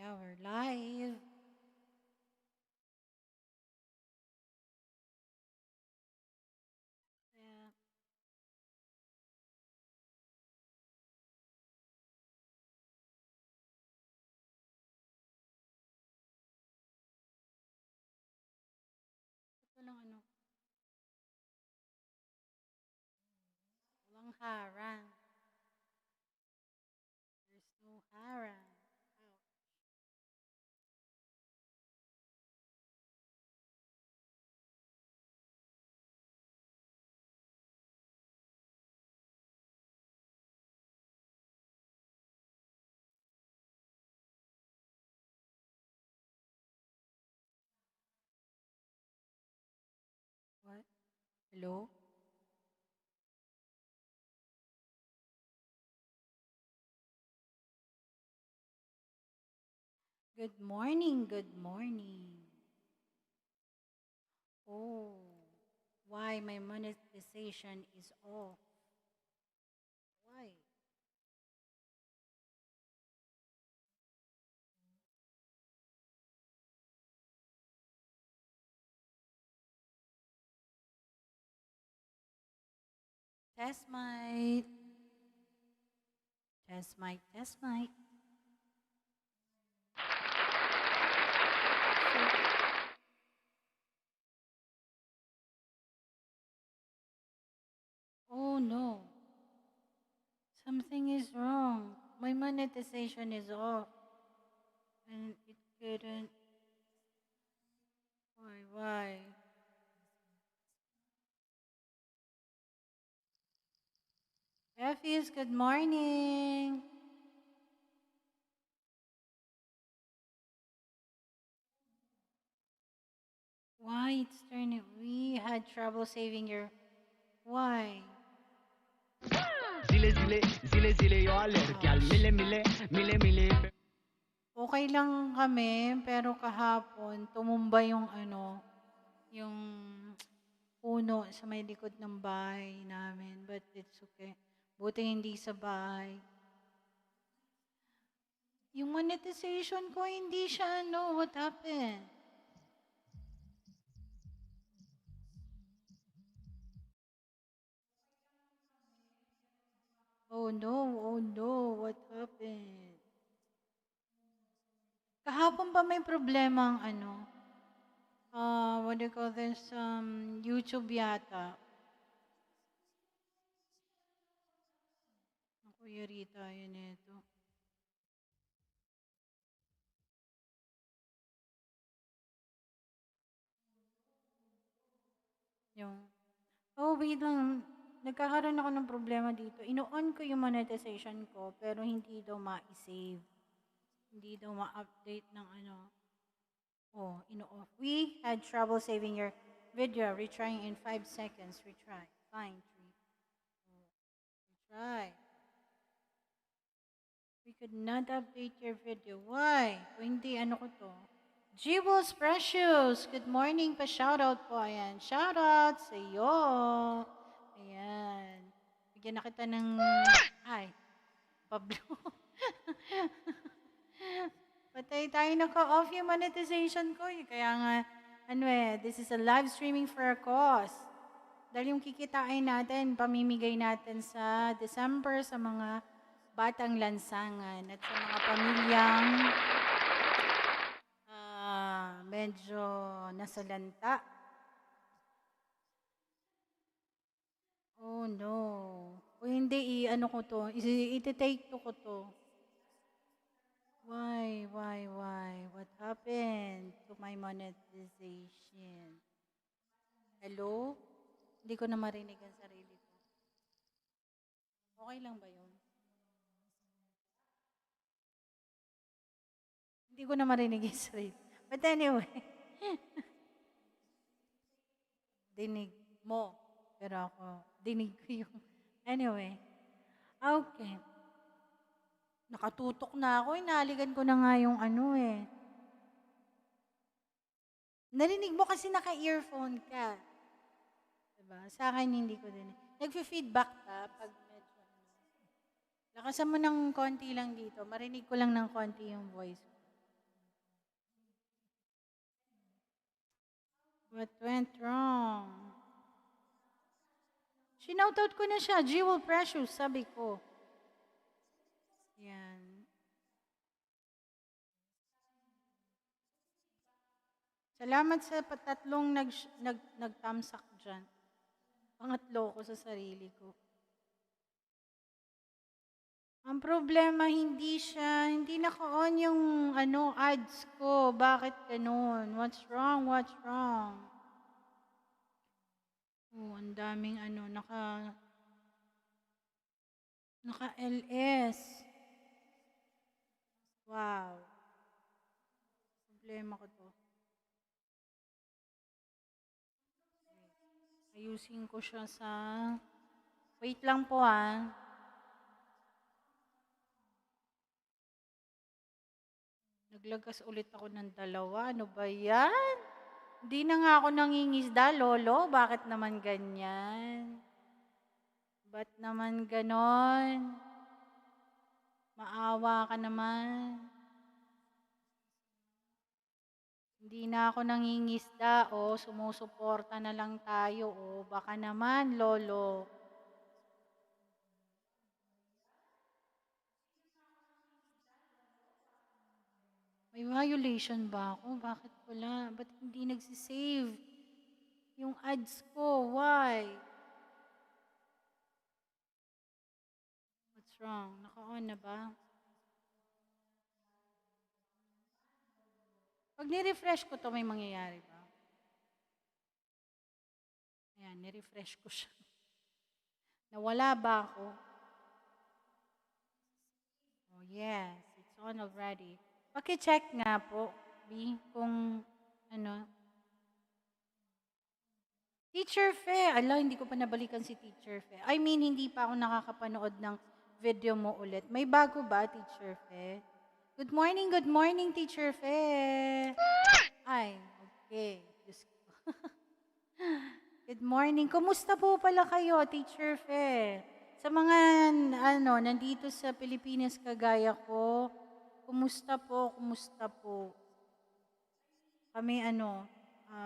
Yeah, we're live. Yeah. Ito lang ano. Walang harang. There's no harang. Ouch. What? Hello? Good morning. Good morning. Oh, why my monetization is off? Why? Test mic. Test mic. Test mic. Oh no. Something is wrong. My monetization is off. And it couldn't. Why? Effie's, good morning. Why it's turning? We had trouble saving your. Why? Zile zile, zile zile yo alergyal, mile mile, mile mile. Okay lang kami, pero kahapon tumumba yung ano, yung puno sa may likod ng bahay namin. But it's okay. Buti hindi sa bahay. Yung monetization ko, hindi siya ano. What happened? Oh no, what happened? Kahapon pa may problema ang ano, what do you call this, YouTube yata. Ang Kuya Rita, yun ito. Yung, wait lang, nagkakaroon ako ng problema dito. Ino-on ko yung monetization ko, pero hindi daw ma-save. Hindi daw ma-update ng ano. Oh, ino-off. We had trouble saving your video. Retrying in 5 seconds. Retry. Fine. Retry. We could not update your video. Why? Kung hindi, ano ko to? Jewels Precious. Good morning pa. Shoutout po. Ayan. Shoutout sa iyo. Ayan. Bigyan na kita ng... Ay. Pablo. Patay tayo naka-off yung monetization ko. Kaya nga, ano this is a live streaming for a cause. Dahil yung kikitain natin, pamimigay natin sa December sa mga batang lansangan at sa mga pamilyang medyo nasalanta. Oh no. O hindi, i-ano ko to, iti-take to ko to. Why? What happened to my monetization? Hello? Hindi ko na marinig ang sarili ko. Okay lang ba yun? Hindi ko na marinig yung sarili. But anyway, dinig mo. Pero ako, dinig ko yung... Anyway, okay. Nakatutok na ako. Inaligan ko na nga yung ano Narinig mo kasi naka-earphone ka. Diba? Sa akin, hindi ko din. Nag-feedback ka pag medyo lakasan mo ng konti lang dito. Marinig ko lang ng konti yung voice ko. What went wrong? Sinoutout ko na siya. Jewel Precious, sabi ko. Yan. Salamat sa tatlong nagtamsak dyan. Pangatlo ko sa sarili ko. Ang problema, hindi naka-on yung ads ko. Bakit ganun? What's wrong? What's wrong? Oh, ang daming naka-LS. Wow. Problema ko to. Ayusin ko siya sa... Wait lang po Naglagas ulit ako ng dalawa. Ano ba yan? Hindi na nga ako nangingisda, Lolo. Bakit naman ganyan? Ba't naman ganon? Maawa ka naman. Hindi na ako nangingisda, sumusuporta na lang tayo, baka naman, Lolo. May violation ba ako? Bakit wala? Ba't hindi nagsisave yung ads ko? Why? What's wrong? Naka-on na ba? Pag ni-refresh ko to, may mangyayari ba? Ayan, ni-refresh ko siya. Nawala ba ako? Oh, yes. It's on already. Paki-check nga po, B, kung Teacher Fe. Ala, hindi ko pa nabalikan si Teacher Fe. I mean, hindi pa ako nakakapanood ng video mo ulit. May bago ba, Teacher Fe? Good morning, Teacher Fe. Ay, okay. Diyos ko. Good morning. Kumusta po pala kayo, Teacher Fe? Sa mga nandito sa Pilipinas kagaya ko, kumusta po? Kami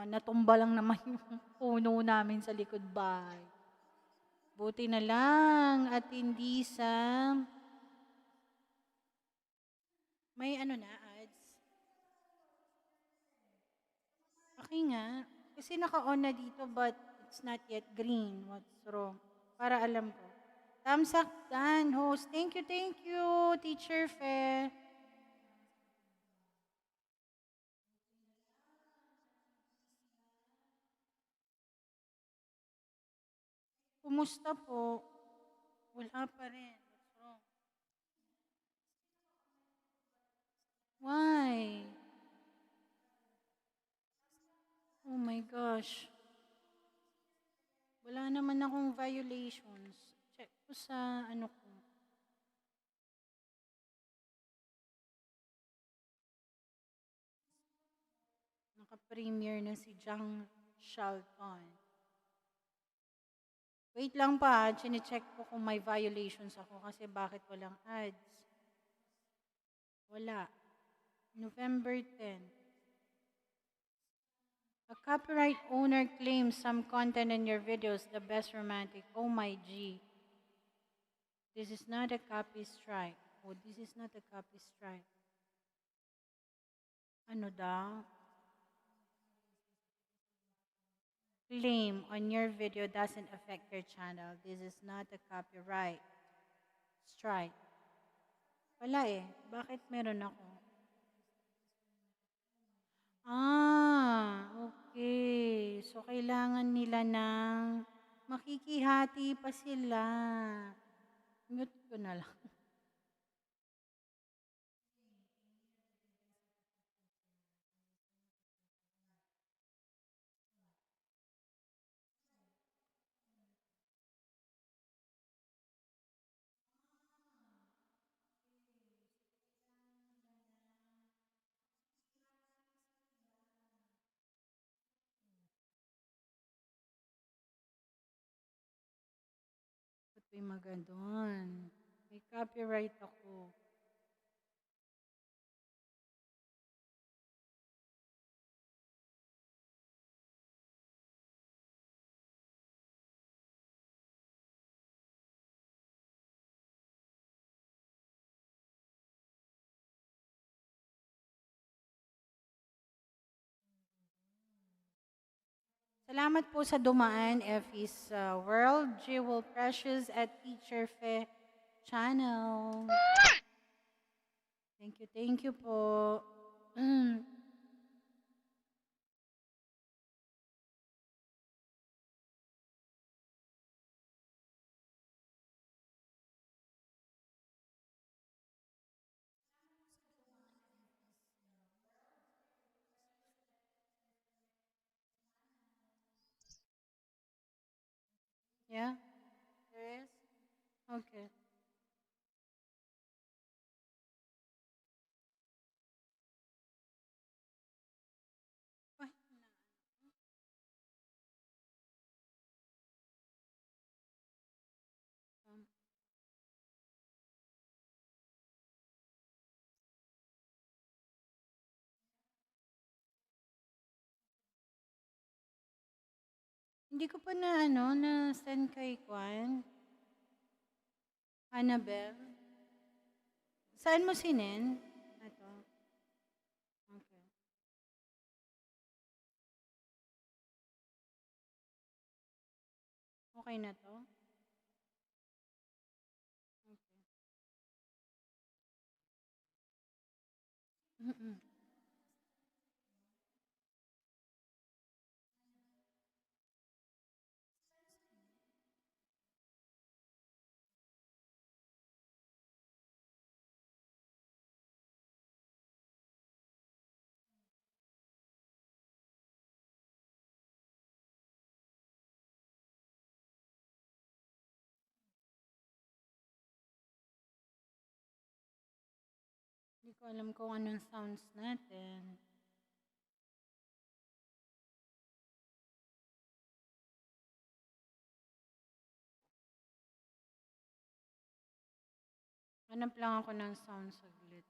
natumba lang naman yung puno namin sa likod bahay. Buti na lang at hindi sa may ads. Okay nga. Kasi naka-on na dito but it's not yet green. What's wrong? Para alam ko. Thumbs up dan, host. Thank you, Teacher Fe. Kumusta po? Wala pa rin. What's wrong? Why? Oh my gosh. Wala naman akong violations. Check ko sa ko. Naka-premiere na si Jang Shalton. Wait lang pa, chine-check ko kung may violations ako kasi bakit walang ads. Wala. November 10. A copyright owner claims some content in your videos the best romantic. Oh my G. This is not a copy strike. Oh, this is not a copy strike. Ano daw? Claim on your video doesn't affect your channel. This is not a copyright strike. Wala Bakit meron ako? Okay. So, kailangan nila ng makikihati pa sila. Mute ko na lang. Ba't may magandun? May copyright ako. Salamat po sa dumaan, Effie's World, Jewel Precious at Teacher Fe Channel. Thank you po. Yeah, there is? Okay. Ay, um, hindi ko pa na na send kay Kwan, Annabelle. Saan mo sinin? Ito. Okay. Okay na to? Okay. Mm-mm. Hindi ko alam kung anong sounds natin. Hanap lang ako ng sound saglit.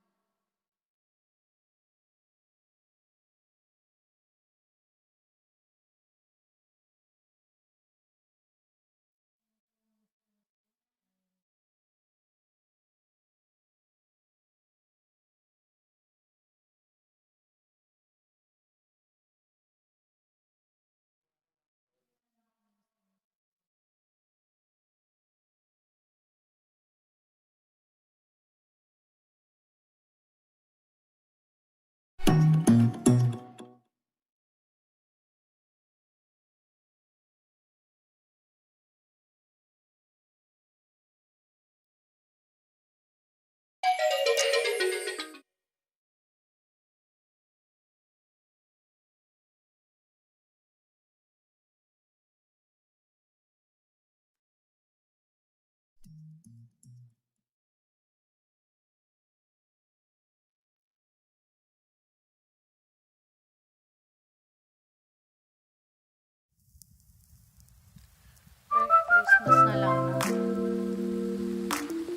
For Christmas na lang, no?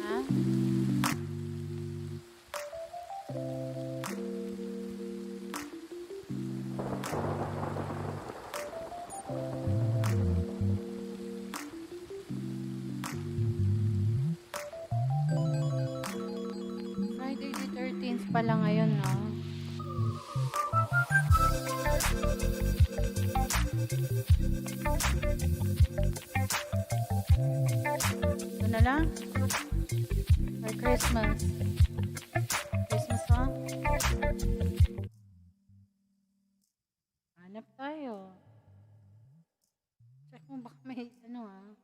Ha? Friday the 13th pala ngayon, no? Ito na lang? For Christmas. Christmas song? Hanap tayo. Check mo baka may Wala.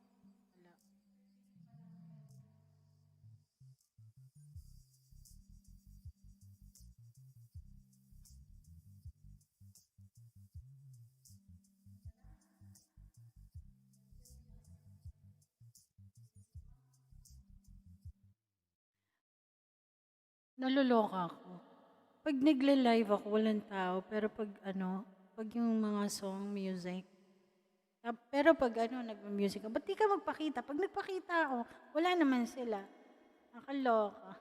Naluloka ako. Pag nagle-live ako, walang tao. Pero pag yung mga song, music. Pero pag nag-music ako, ba't di ka magpakita? Pag nagpakita ako, wala naman sila. Nakaloka.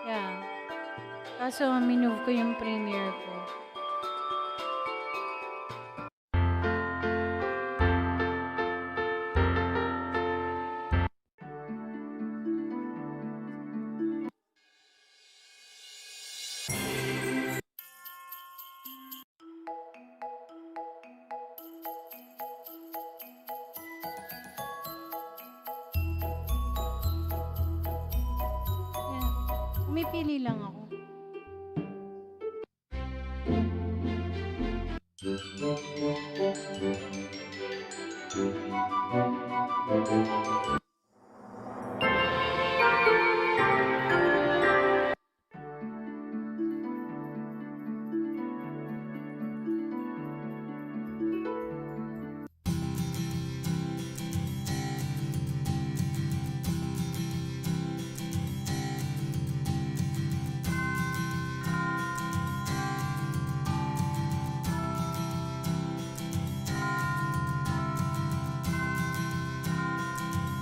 Yeah. Kaso, minove ko yung premiere ko. Pumipili lang ako.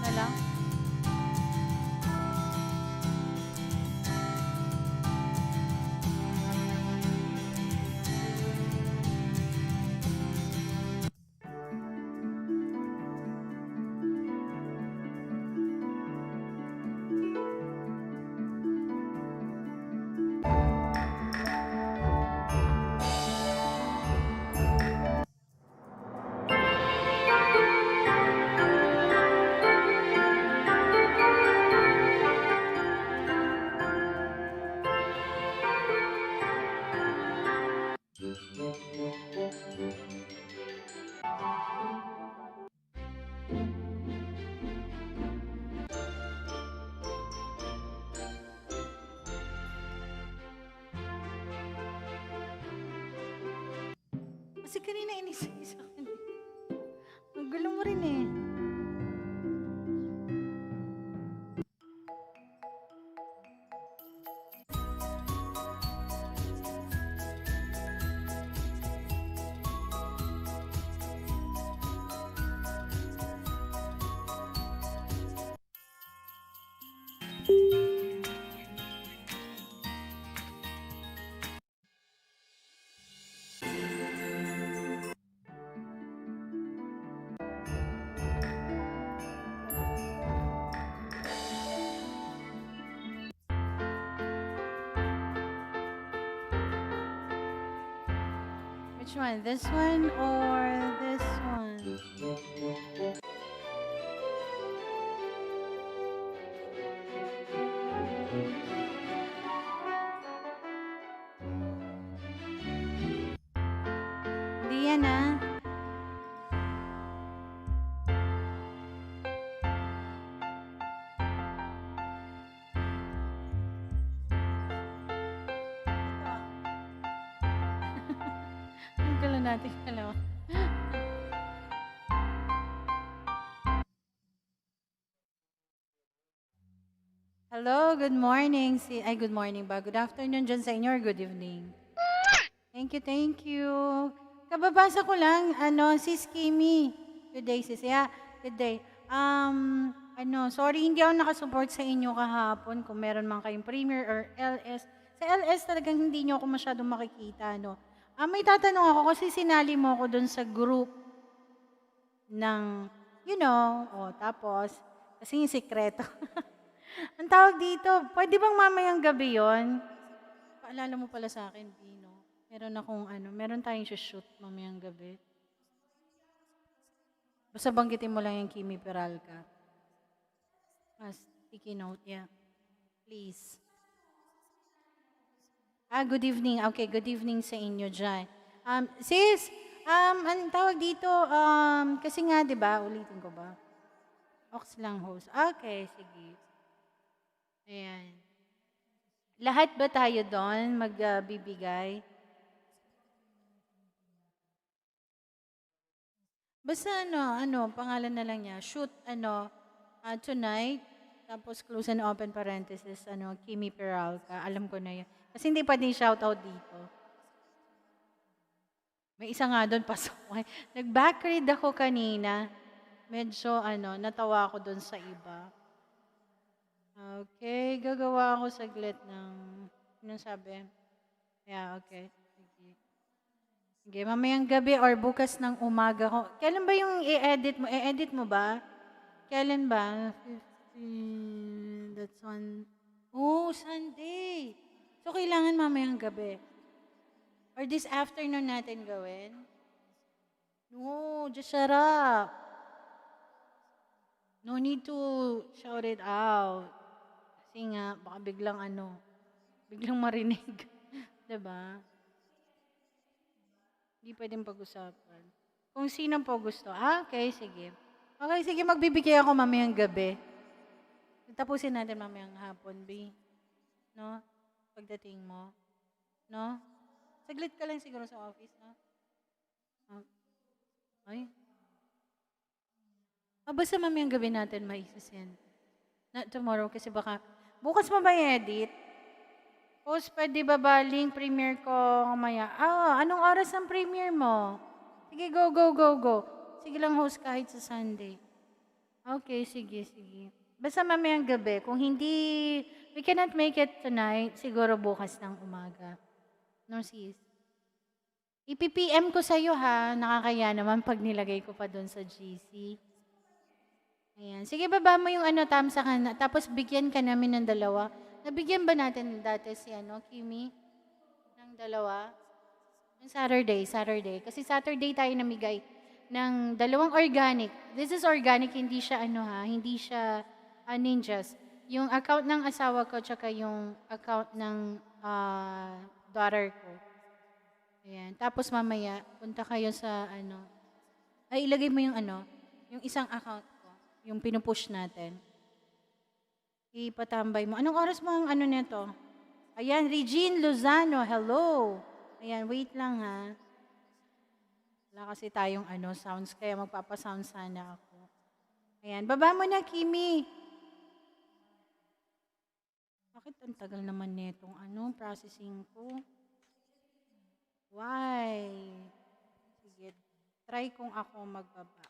Na lang. Kasi kanina inisay sa akin. Ang gulo mo rin eh. Which one? This one or this one? Hindi yan ah. Ang gulo natin dalawa. Hello, good morning. Good morning ba? Good afternoon dyan sa inyo or good evening? Thank you, thank you. Kababasa ko lang, Sis Kimi. Good day, sis. Yeah, good day. Sorry, hindi ako nakasupport sa inyo kahapon kung meron man kayong Premier or LS. Sa LS talagang hindi nyo ako masyadong makikita, no? May tatanong ako kasi sinali mo ako dun sa group ng, tapos, kasi yung sikreto. Ang tawag dito, pwede bang mamayang gabi yon? Paalala mo pala sa akin, Pino. Meron tayong shoot mamayang gabi. Basta banggitin mo lang yung Kimi Peralca. Sticky note, yeah. Please. Good evening. Okay, good evening sa inyo dyan. Sis, ang tawag dito, kasi nga, di ba, ulitin ko ba? Ox lang host. Okay, sige. Ayan. Lahat ba tayo doon magbibigay? Basta pangalan na lang niya. Shoot, tonight, tapos close and open parenthesis, Kimi Peralca. Alam ko na yun. Kasi hindi pwedeng shoutout dito. May isa nga doon, pasok. Nag-backread ako kanina. Medyo, natawa ako doon sa iba. Okay, gagawa ako saglit ng, anong sabi? Yeah, okay. Sige, mamayang gabi or bukas ng umaga ko. Kailan ba yung i-edit mo? I-edit mo ba? Kailan ba? 15, that's one. Oh, Sunday. So, kailangan mamayang gabi. Or this afternoon natin gawin? No, just shut up. No need to shout it out. Kasi nga, baka biglang biglang marinig. 'Di ba? Hindi pwedeng pag-usapan. Kung sino po gusto. Okay, sige. Okay, sige, magbibigay ako mamayang gabi. Tapusin natin mamayang hapon, B. No? Pagdating mo. No? Saglit ka lang siguro sa office, no? Ah, ay. Basta mamayang gabi natin maisisend. Not tomorrow kasi baka bukas mo ba i-edit? Post pwede ba baling premiere ko mamaya? Anong oras ang premiere mo? Sige, go, go, go, go. Sige lang host kahit sa Sunday. Okay, sige, sige. Basta mamayang gabi. Kung hindi, we cannot make it tonight, siguro bukas ng umaga. No, sis? I-PPM ko sa'yo ha. Nakakaya naman pag nilagay ko pa doon sa GC. Ayan. Sige, baba mo yung tamsa ka na. Tapos bigyan ka namin ng dalawa. Nabigyan ba natin dati si Kimi? Ng dalawa? Yung Saturday. Kasi Saturday tayo namigay ng dalawang organic. This is organic, hindi siya hindi siya ninjas. Yung account ng asawa ko tsaka yung account ng daughter ko. Ayan. Tapos mamaya, punta kayo sa ilagay mo yung yung isang account ko, yung pinupush natin. Ipatambay mo. Anong oras mo ang nito? Ayan, Regine Lozano, hello. Ayan, wait lang ha. Wala kasi tayong sounds, kaya magpapasound sana ako. Ayan, baba mo na, Kimi. Bakit ang tagal naman netong processing ko? Why? Sige, try kung ako magbaba.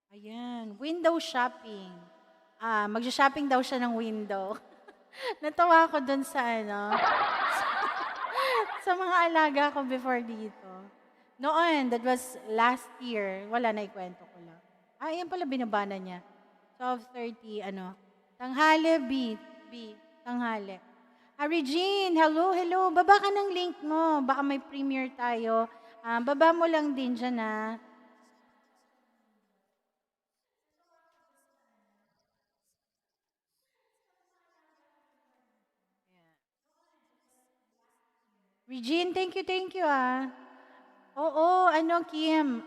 Ayan, window shopping. Magsha-shopping daw siya ng window. Natawa ako dun sa sa mga alaga ko before dito. Noon, that was last year. Wala na ikwento ko lang. Ayan pala binabana niya. 12:30, tanghali, tanghali. Regine, hello. Baba ka ng link mo. Baka may premiere tayo. Baba mo lang din dyan, Regine, thank you, Oo, Kim,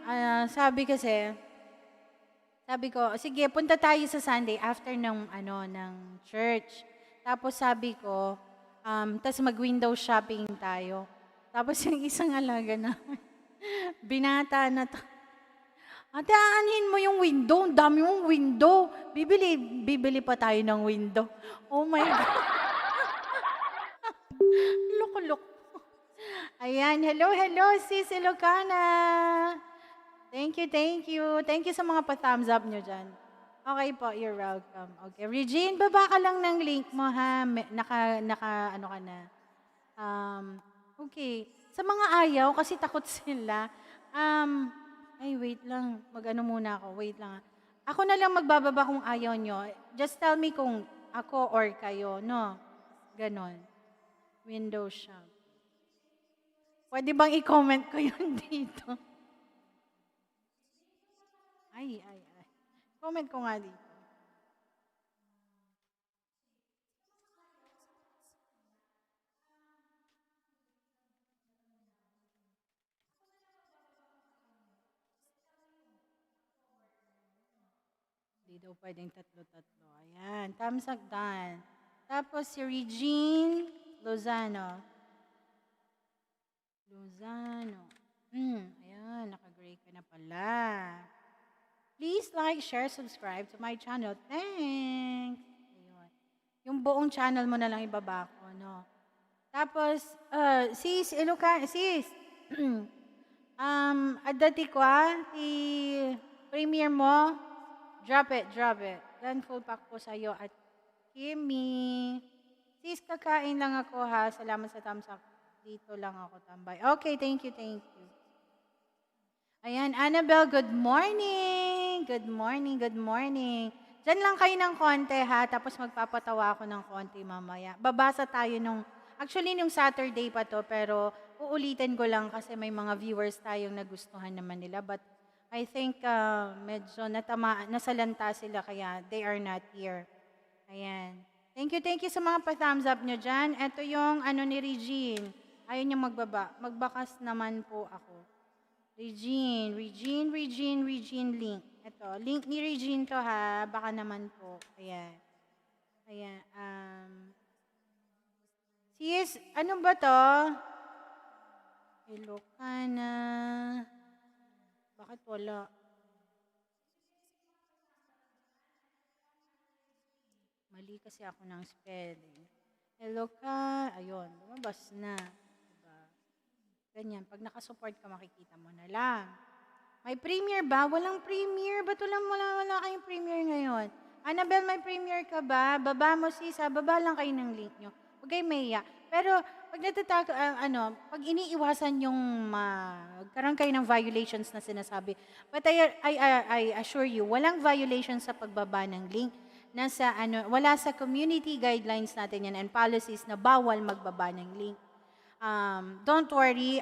sabi ko, sige, punta tayo sa Sunday after ng church. Tapos sabi ko, tas mag-window shopping tayo. Tapos yung isang alaga namin, binata na to. Ate, aanhin mo yung window. Ang dami mong window. Bibili pa tayo ng window. Oh my God. Loko-loko. Ayan, hello, sis Ilocana. Thank you. Thank you sa mga pa-thumbs up nyo dyan. Okay po, you're welcome. Okay, Regine, baba ka lang ng link mo ha. Ka na. Okay. Sa mga ayaw, kasi takot sila. Wait lang. Muna ako. Wait lang. Ako na lang magbababa kung ayaw nyo. Just tell me kung ako or kayo, no? Ganon. Window shop. Pwede bang i-comment ko yun dito? Ay. Comment ko nga dito. Hindi daw pwedeng tatlo-tatlo. Ayan, thumbs up done. Tapos si Regine Lozano. Ayan, naka-gray ka na pala. Please like, share, subscribe to my channel. Thanks. Ayun. Yung buong channel mo na lang ibaba ko, no? Tapos, sis, adati ko premiere mo, drop it. Then full pack po sa'yo at Kimi. Sis, kakain lang ako ha. Salamat sa thumbs up. Dito lang ako tambay. Okay, thank you. Ayan, Annabelle, good morning. Diyan lang kayo ng konti ha, tapos magpapatawa ako ng konti mamaya. Babasa tayo actually nung Saturday pa to, pero uulitin ko lang kasi may mga viewers tayong nagustuhan naman nila. But I think medyo nasalanta sila kaya they are not here. Ayan. Thank you sa mga pa-thumbs up nyo dyan. Ito yung ano ni Regine. Ayaw niya magbaba. Magbakas naman po ako. Regine link. Ito, link ni Regine to ha. Baka naman po. Ayan. Ayan. Sis, ano ba to? Ilocana. Bakit wala? Mali kasi ako ng spelling. Hello ka. Ayun, lumabas na. Diba? Ganyan. Pag nakasupport ka, makikita mo na lang. May premiere ba? Walang premiere. Ba't wala kayong premiere ngayon? Annabelle, may premiere ka ba? Baba mo sis, baba lang kayo ng link nyo. Huwag kayo maya. Pero, pag iniiwasan yung magkaroon kayo ng violations na sinasabi. But I assure you, walang violation sa pagbaba ng link. Wala sa community guidelines natin yan and policies na bawal magbaba ng link. Don't worry,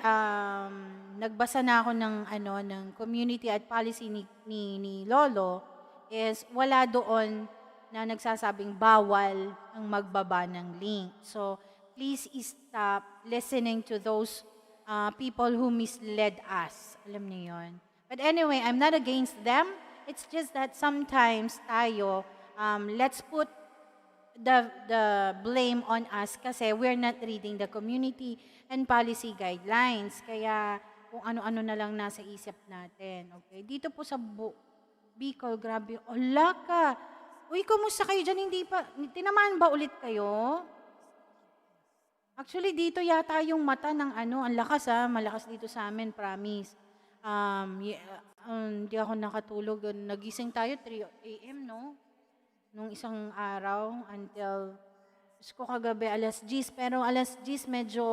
nagbasa na ako ng community at policy ni Lolo is wala doon na nagsasabing bawal ang magbaba ng link. So, please stop listening to those people who misled us. Alam niyo yun. But anyway, I'm not against them. It's just that sometimes tayo, let's put the blame on us kasi we're not reading the community and policy guidelines. Kaya kung ano-ano na lang nasa isip natin. Okay? Dito po sa Bicol, grabe. Ala ka. Uy, kumusta kayo dyan? Tinamaan ba ulit kayo? Actually, dito yata yung mata ng ang lakas malakas dito sa amin, promise. Hindi ako nakatulog. Nagising tayo 3 a.m., no? Nung isang araw until ko kagabi alas 10, pero alas 10 medyo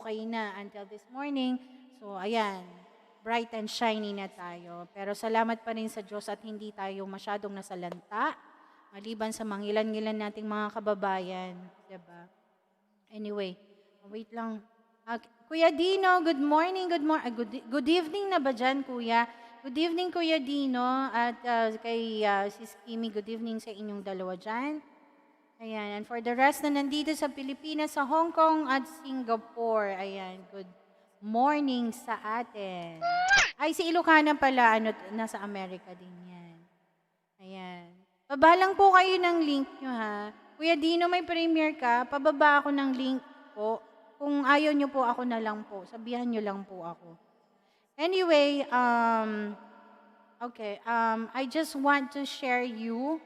okay na until this morning. So, ayan, bright and shiny na tayo. Pero salamat pa rin sa Diyos at hindi tayo masyadong nasalanta, maliban sa mangilan-ngilan nating mga kababayan. Diba? Anyway, wait lang. Kuya Dino, good morning. Good evening na ba dyan, Kuya? Good evening, Kuya Dino, at kay Sis Kimi, good evening sa inyong dalawa dyan. Ayan, and for the rest na nandito sa Pilipinas, sa Hong Kong at Singapore, ayan, good morning sa atin. Ay, si Ilocana pala, nasa Amerika din yan. Ayan. Baba lang po kayo ng link nyo, ha. Kuya Dino, may premiere ka, pababa ako ng link po. Kung ayaw nyo po, ako na lang po. Sabihan nyo lang po ako. Anyway, I just want to share you.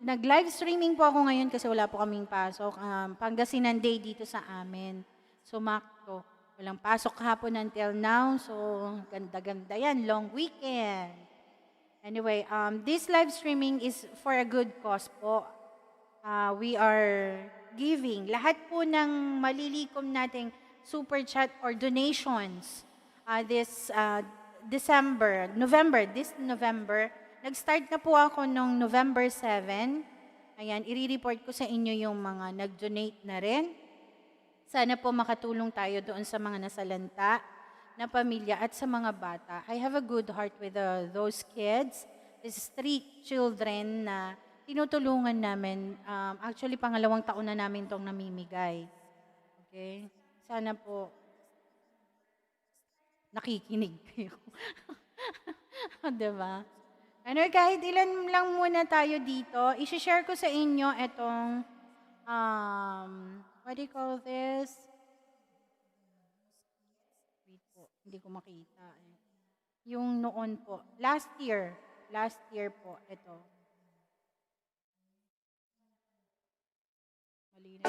Nag-live streaming po ako ngayon kasi wala po kaming pasok. Pangasinan Day dito sa amin. Sumakto. Walang pasok kahapon until now. So, ganda-ganda yan. Long weekend. Anyway, this live streaming is for a good cause po. We are giving. Lahat po ng malilikom nating super chat or donations this November. Nag-start na po ako noong November 7. Ayan, i-report ko sa inyo yung mga nag-donate na rin. Sana po makatulong tayo doon sa mga nasalanta na pamilya at sa mga bata. I have a good heart with those kids, these 3 children na tinutulungan namin. Actually, pangalawang taon na namin itong namimigay. Okay? Sana po nakikinig kayo. Diba? Kahit ilan lang muna tayo dito, i-share ko sa inyo itong, what do you call this? Wait po, hindi ko makita. Yung noon po, last year po, ito. Mali na.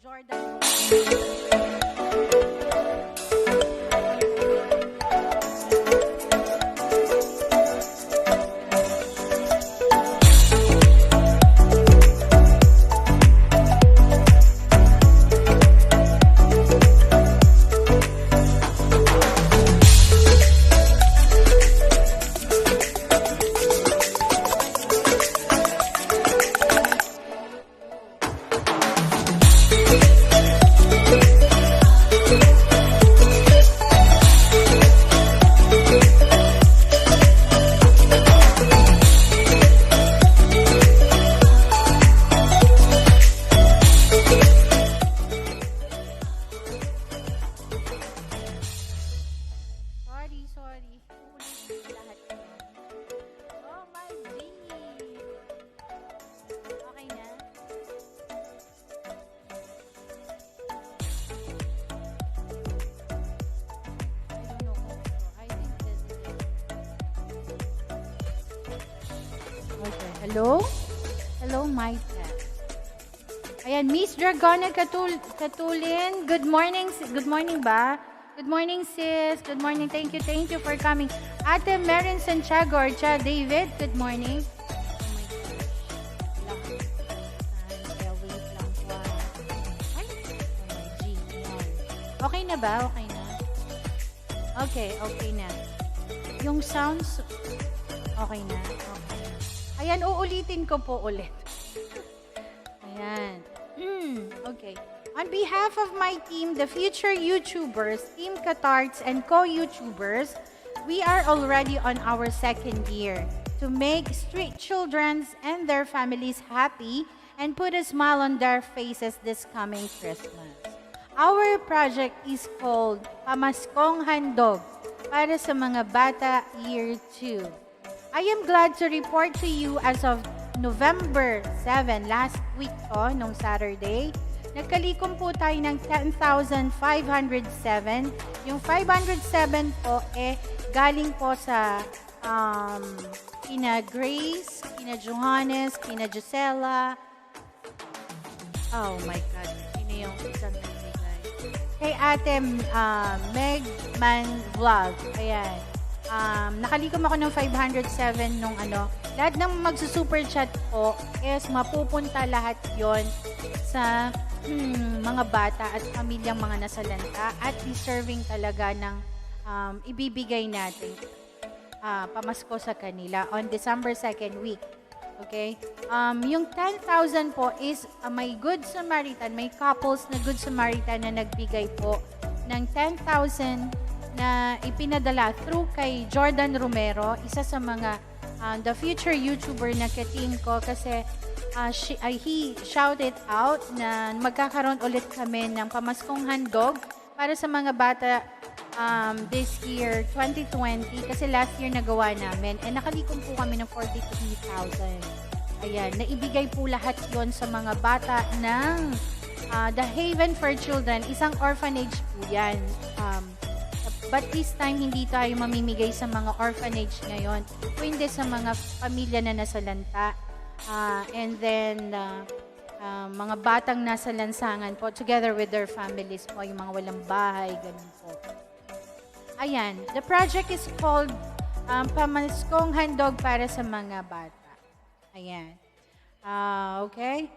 Jordan. Sorry. Uulitin ko lahat yun. Oh my G! Okay na? I don't know kung ito. I think this is it. Okay. Hello? Hello, my pet. Ayan, Miss Dragona Katulin. Good morning. Good morning ba? Good morning, sis. Good morning. Thank you for coming. Ate Marin Santiago or Cha David, good morning. Oh my gosh. Wait lang po. Ay, oh my G. Yan. Okay na ba? Okay na? Okay na. Yung sounds, okay na? Okay. Ayan, uulitin ko po ulit. Ayan. Okay. On behalf of my team, the future YouTubers, Team Ka-Tarts and Co-Youtubers, we are already on our second year to make street children and their families happy and put a smile on their faces this coming Christmas. Our project is called Pamaskong Handog Para sa mga Bata Year 2. I am glad to report to you as of November 7, last week nung Saturday, nagkalikom po tayo ng 10,507. Yung 507 po galing po sa kina Grace, kina Jouhannes, kina Gisela. Oh my God. Sino yung isang nagbigay? Kay Ate Meg Man Vlog. Ayan. Nakalikom ako ng 507 nung lahat ng magsusuper chat po is mapupunta lahat yon sa mga bata at pamilyang mga nasalanta at deserving talaga ng ibibigay natin pamasko sa kanila on December 2nd week. Okay? Yung 10,000 po is may Good Samaritan, may couples na Good Samaritan na nagbigay po ng 10,000 na ipinadala through kay Jordan Romero, isa sa mga the future YouTuber na ka-team ko kasi he shouted out na magkakaroon ulit kami ng Pamaskong Handog para sa mga bata this year, 2020, kasi last year nagawa namin. Nakalikom po kami ng 43,000. Ayan, naibigay po lahat yon sa mga bata ng The Haven for Children. Isang orphanage po yan. But this time, hindi tayo mamimigay sa mga orphanage ngayon. Kundi sa mga pamilya na nasalanta. And then, mga batang nasa lansangan po, together with their families po, yung mga walang bahay, ganun po. Ayan, the project is called Pamaskong Handog Para sa mga bata. Ayan. Okay?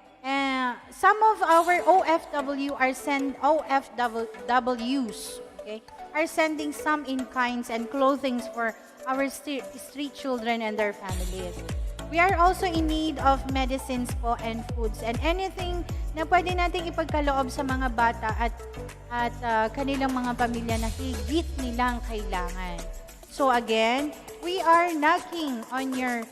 Some of our OFWs are sending some in kinds and clothing for our street children and their families. We are also in need of medicines po and foods and anything na pwede nating ipagkaloob sa mga bata at kanilang mga pamilya na higit nilang kailangan. So again, we are knocking on your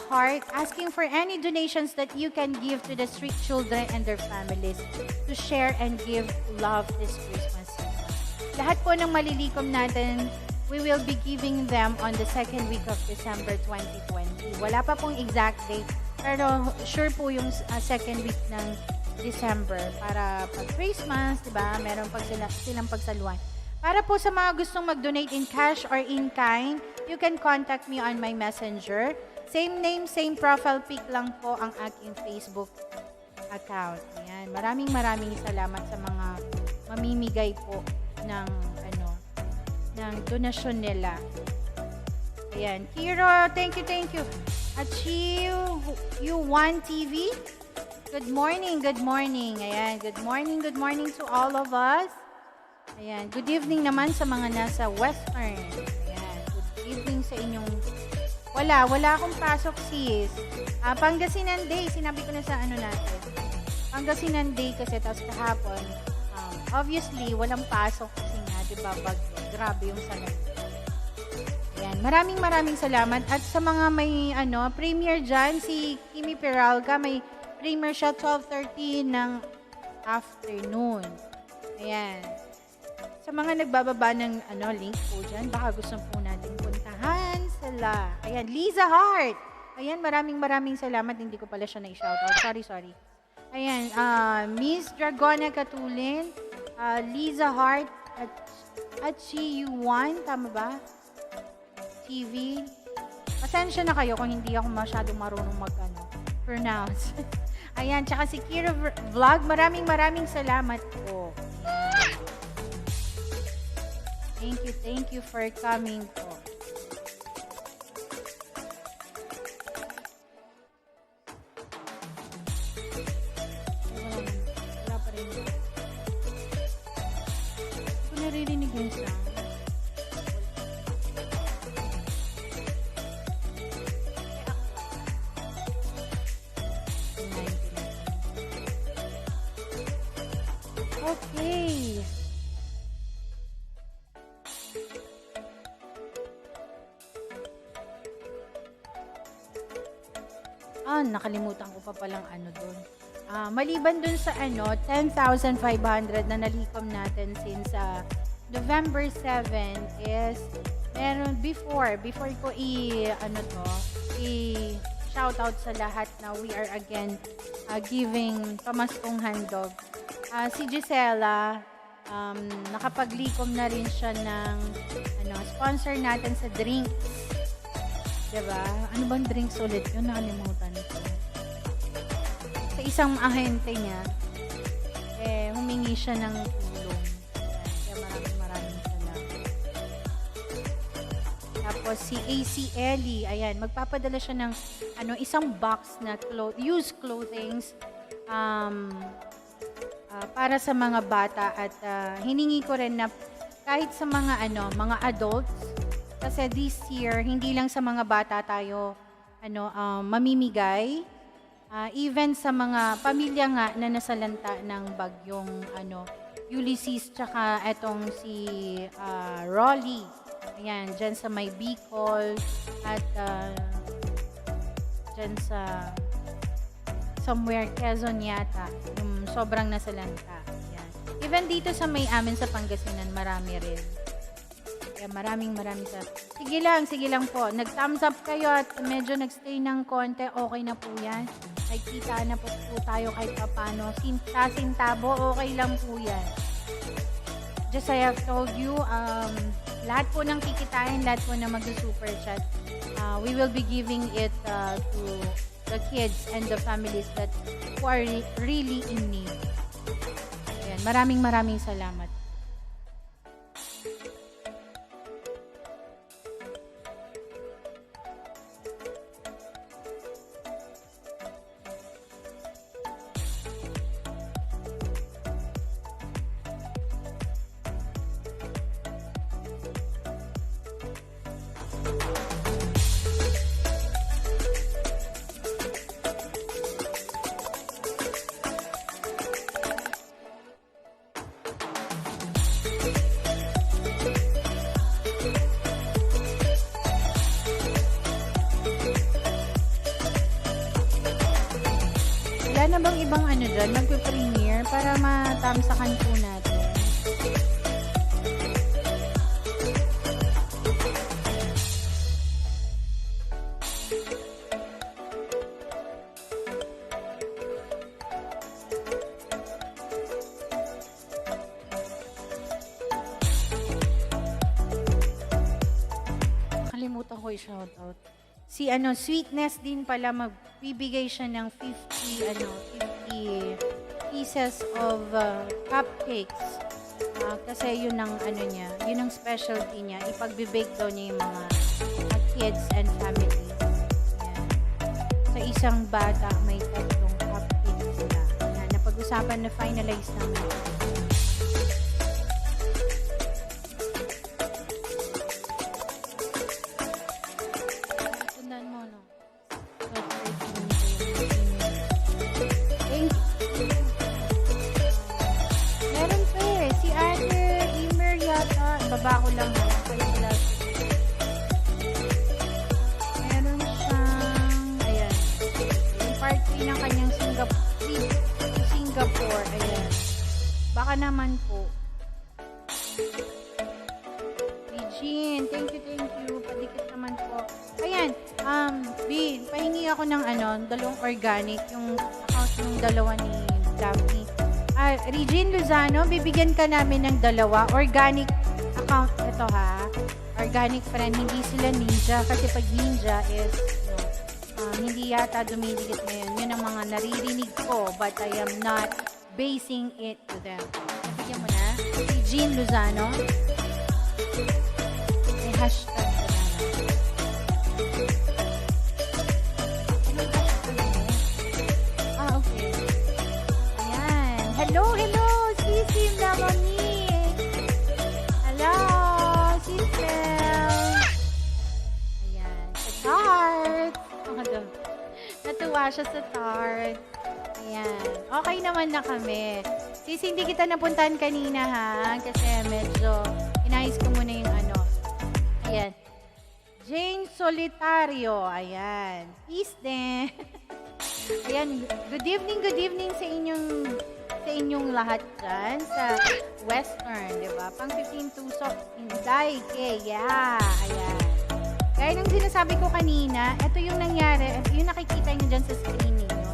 heart, asking for any donations that you can give to the street children and their families to share and give love this Christmas season. Lahat po ng malilikom natin, we will be giving them on the second week of December 2020. Wala pa pong exact date, pero sure po yung second week ng December para pag Christmas, diba? Meron silang pagsaluan. Para po sa mga gustong mag-donate in cash or in kind, you can contact me on my messenger. Same name, same profile pic lang po ang aking Facebook account. Ayan. Maraming salamat sa mga mamimigay po ng ng donasyon nila. Ayan. Kiro, thank you. At you One TV. Good morning. Ayan. Good morning to all of us. Ayan. Good evening naman sa mga nasa Western. Ayan. Good evening sa inyong... Wala akong pasok, sis. Pangasinan Day, sinabi ko na sa natin. Pangasinan Day kasi, tapos kahapon, obviously, walang pasok kasi nga, diba, grabe yung salat. Ayan. Maraming salamat. At sa mga may, premiere dyan, si Kimi Peralga, may premiere siya 12:30 ng afternoon. Ayan. Sa mga nagbababa ng link po dyan, baka gusto po natin puntahan sila. Ayan, Liza Hart. Ayan, maraming salamat. Hindi ko pala siya na-shoutout. Sorry. Ayan, Miss Dragona Katulin, Liza Hart, at CU1, tama ba? TV. Pasensya na kayo kung hindi ako masyadong marunong pronounce. Ayan, tsaka si Kira Vlog, maraming salamat po. Thank you for coming po. Wala pa rin. Kung naririnig yung sound. Okay. Nakalimutan ko pa palang doon. Maliban dun sa 10,500 na nalikom natin since November 7 is meron before ko i-shoutout sa lahat na we are again giving Pamaskong Handog. Si Gisela, nakapaglikom na rin siya ng sponsor natin sa drinks. Diba? Ano bang drinks ulit yun? Nakalimutan ko. Sa isang ahente niya, humingi siya ng tulong. Kaya maraming salamat. Tapos si AC Ellie, ayan, magpapadala siya ng isang box na used clothings para sa mga bata at hiningi ko rin na kahit sa mga mga adults. Kasi this year, hindi lang sa mga bata tayo mamimigay. Even sa mga pamilya nga na nasalanta ng bagyong Ulysses tsaka etong si Rolly. Ayan, dyan sa may Bicol at dyan sa somewhere Quezon yata. Yung sobrang nasalanta. Ayan. Even dito sa may amin sa Pangasinan, marami rin. Kaya maraming Sige lang po. Nag-thumbs up kayo at medyo nagstay ng konti. Okay na po yan. Ay, kita na po tayo kahit papano. Sintabo, okay lang po yan. Just I have told you, lahat po ng kikitain, lahat po na mag-super chat, we will be giving it to the kids and the families who are really in need. Ayan, maraming salamat. Wala na bang ibang dyan, magpe-premiere para matamsakan po natin? Nakalimutan ko i-shoutout. Si Sweetness din pala magbibigay siya ng 50 pieces of cupcakes. Kasi yun ang ano niya, yun ang specialty niya. Ipagbe-bake daw niya yung mga kids and families. Ayan. Sa isang bata, may 3 cupcakes sila. Ayan, napag-usapan na finalize namin. Sundan mo, no? Meron pa eh. Si Ate Imer yata. Baba ko lang ha. Kayo wala. Meron siyang, ayan. Yung part 3 ng kanyang Singapore. Ayan. Baka naman po. Regine, thank you. Padikit naman po. Ayan, B, pahingi ako ng 2 organic, yung account ng 2 ni Daphne. Regine Lozano, bibigyan ka namin ng 2 organic account. Ito ha, organic friend, hindi sila ninja. Kasi pag ninja is, hindi yata dumidikit ngayon. Yun ang mga naririnig ko, but I am not basing it to them. Nabigyan mo na, Regine Lozano. May hashtag ka na. Okay. Ayan. Hello, Sisi Mlamonique. Hello, Sisel. Ayan. Sa tart. Natuwa siya sa tart. Ayan. Okay naman na kami. Sisi, hindi kita napuntahan kanina ha. Kasi medyo inayos ko muna yung Ayan. Jane Solitario. Ayan. Peace din. Ayan. Good evening sa inyong lahat dyan sa Western, di ba? Pang 15 tusok, Inday, yeah. Ayan. Gaya ng sinasabi ko kanina, ito yung nangyari, yung nakikita nyo dyan sa screen ninyo.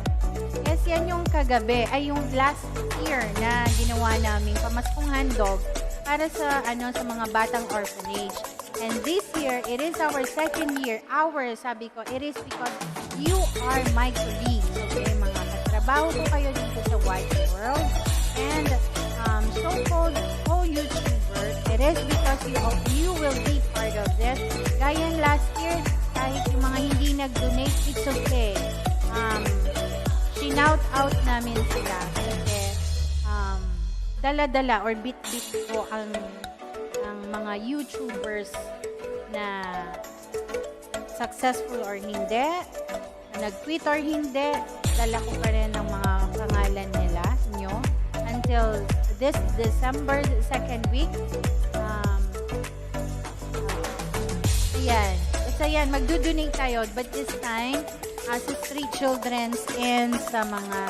Yes, yan yung kagabi, ay yung last year na ginawa namin Pamaskong Handog para sa mga batang orphanage. And this year, it is our 2nd year. Sabi ko, it is because you are my colleagues. Okay, mga katrabaho ko kayo dito sa wide world. And so-called co-YouTubers, it is because you will be part of this. Gaya last year, kahit yung mga hindi nag-donate, it's okay. Shinout out namin sila. Kasi dala-dala or bit-bit ko ang mga YouTubers na successful or hindi, nag-tweet or hindi, dala ko pa rin ang mga pangalan nyo until this December 2nd week. Ayan. Basta yan, magdo-donate tayo, but this time sa street children's and sa mga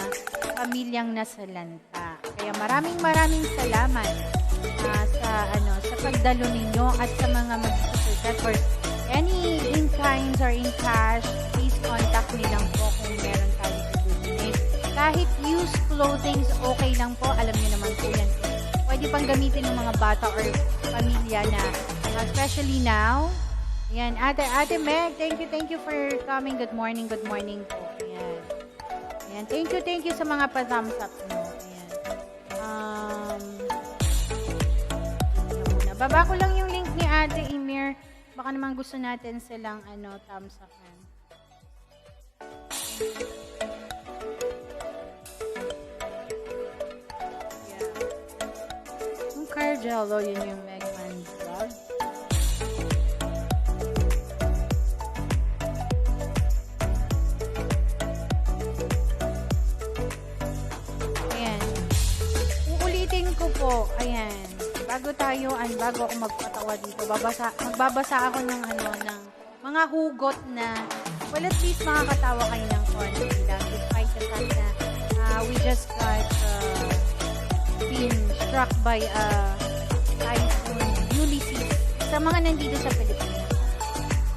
pamilyang nasalanta. Kaya maraming salamat sa pagdalo ninyo at sa mga mag-support for any in kinds or in cash, please contact me lang po kung meron tayo i-donate. Kahit used clothings, okay lang po. Alam niyo naman po yan. Pwede pang gamitin ng mga bata or pamilya na, especially now. Ayan, Ate Meg, thank you for coming. Good morning po. Ayan. Ayan, thank you sa mga pa-thumbs up mo. Ayan. Baba ko lang yung link ni Ate Emir. Baka naman gusto natin silang thumbs up. Yeah. Yung Cargello, yun yung Megman's vlog. Ayan. Uulitin ko po. Ayan. Bago ako magpatawa dito, magbabasa ako ng mga hugot na, well, at least makakatawa kayo ng konti lang, despite the fact na we just got been struck by typhoon Ulysses sa mga nandito sa Pilipinas.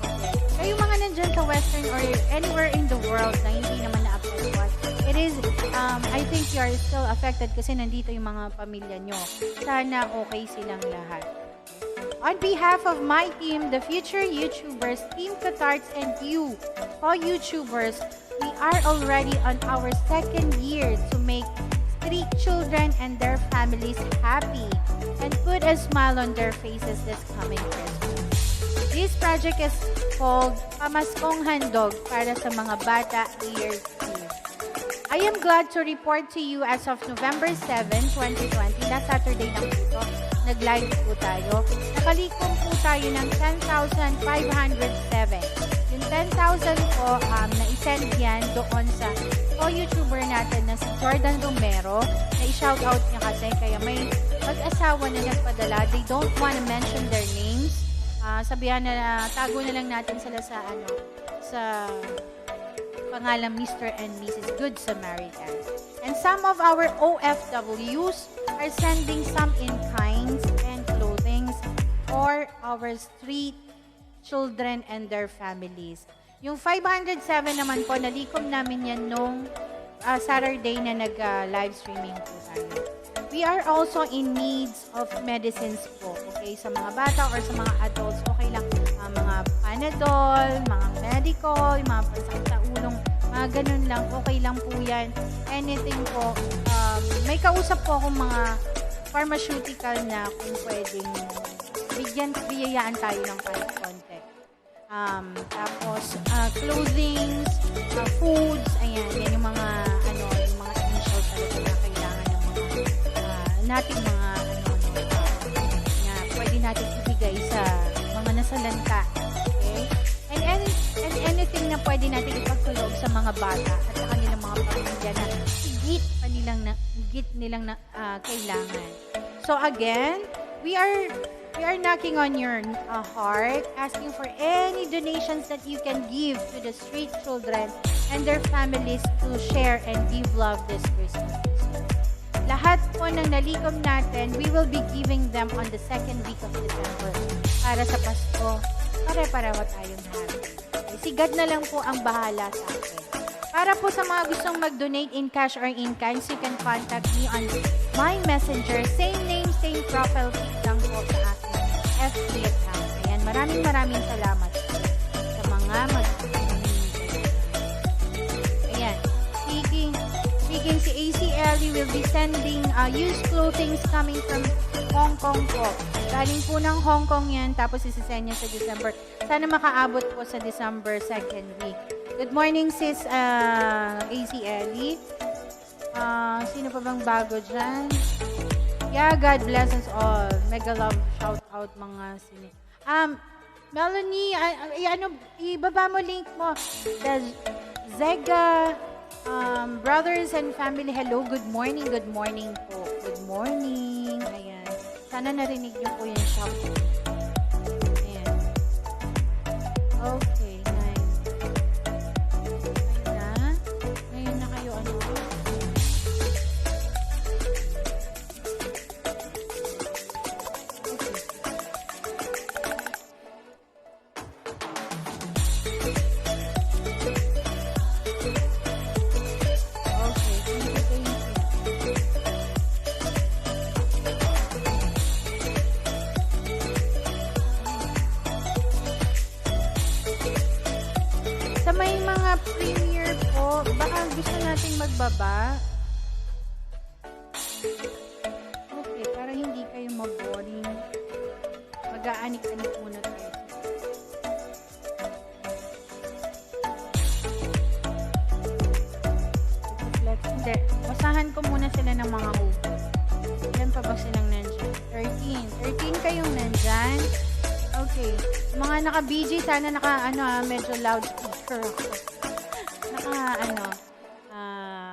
Okay. Kayo mga nandyan sa Western or anywhere in the world na hindi naman na-affect us, it is, I think you are still affected kasi nandito yung mga pamilya nyo. Sana okay silang lahat. On behalf of my team, the future YouTubers, Team Ka-Tarts and Co-Youtubers, we are already on our second year to make street children and their families happy and put a smile on their faces this coming Christmas. This project is called Pamaskong Handog Para sa mga bata year 2. I am glad to report to you as of November 7, 2020, last Saturday lang po, nag-live po tayo. Nakalikom po tayo ng 10,507. Yung 10,000 po, na-send yan doon sa co-YouTuber natin na si Jordan Romero, na i-shoutout niya kasi kaya may mag-asawa na nagpadala. They don't wanna mention their names. Sabihan na, tago na lang natin sila sa pangalan Mr. and Mrs. Good Samaritan. And some of our OFWs are sending some in kinds and clothings for our street children and their families. Yung 507 naman po, nalikom namin yan nung Saturday na nag-live streaming po tayo. We are also in needs of medicines po, okay? Sa mga bata or sa mga adults, okay lang. Mga Panadol, mga medical, mga pansakit sa ulong, mga ganun lang, okay lang po yan. Anything po. May kausap po akong mga pharmaceutical na kung pwedeng biyayaan tayo ng kahit konti. Tapos, clothing, foods, ayan, yan yung mga, yung mga essentials na kailangan ng mga, nating mga, na pwede natin ibigay sa mga nasalanta. Okay? And anything na pwede natin ipagtulog sa mga bata at sa kanilang mga pamilya na higit nilang kailangan. So again, we are knocking on your heart, asking for any donations that you can give to the street children and their families to share and give love this Christmas. Lahat po ng nalikom natin, we will be giving them on the second week of December. Para sa Pasko, pare-pareho tayong happy. Si God na lang po ang bahala sa atin. Para po sa mga gustong mag-donate in cash or in kinds, you can contact me on my messenger. Same name, same profile pic lang po sa aking FB account. Ayan, maraming salamat sa mga Ayan, speaking si ACL, will be sending used clothing coming from Hong Kong po. Galing po ng Hong Kong yan, tapos isisend niya sa December. Sana makaabot po sa December 2nd week. Good morning, sis ACL. Sino pa bang bago dyan? Yeah, God bless us all. Mega love, shout out mga sini. Melanie, ibaba mo link mo. The Zega, brothers and family, hello, good morning po. Good morning. Ayan. Sana narinig niyo po yung shout. Ayan. Okay, nice. Ngayon na kayo magbaba. Okay, para hindi kayo mag-boring. Mag-aanik-anik muna tayo. Reflex. Hindi. Basahan ko muna sila ng mga hugot. Ilan pa ba silang nandyan? 13 kayong nandyan. Okay. Mga naka-BG, sana medyo loudspeaker ako.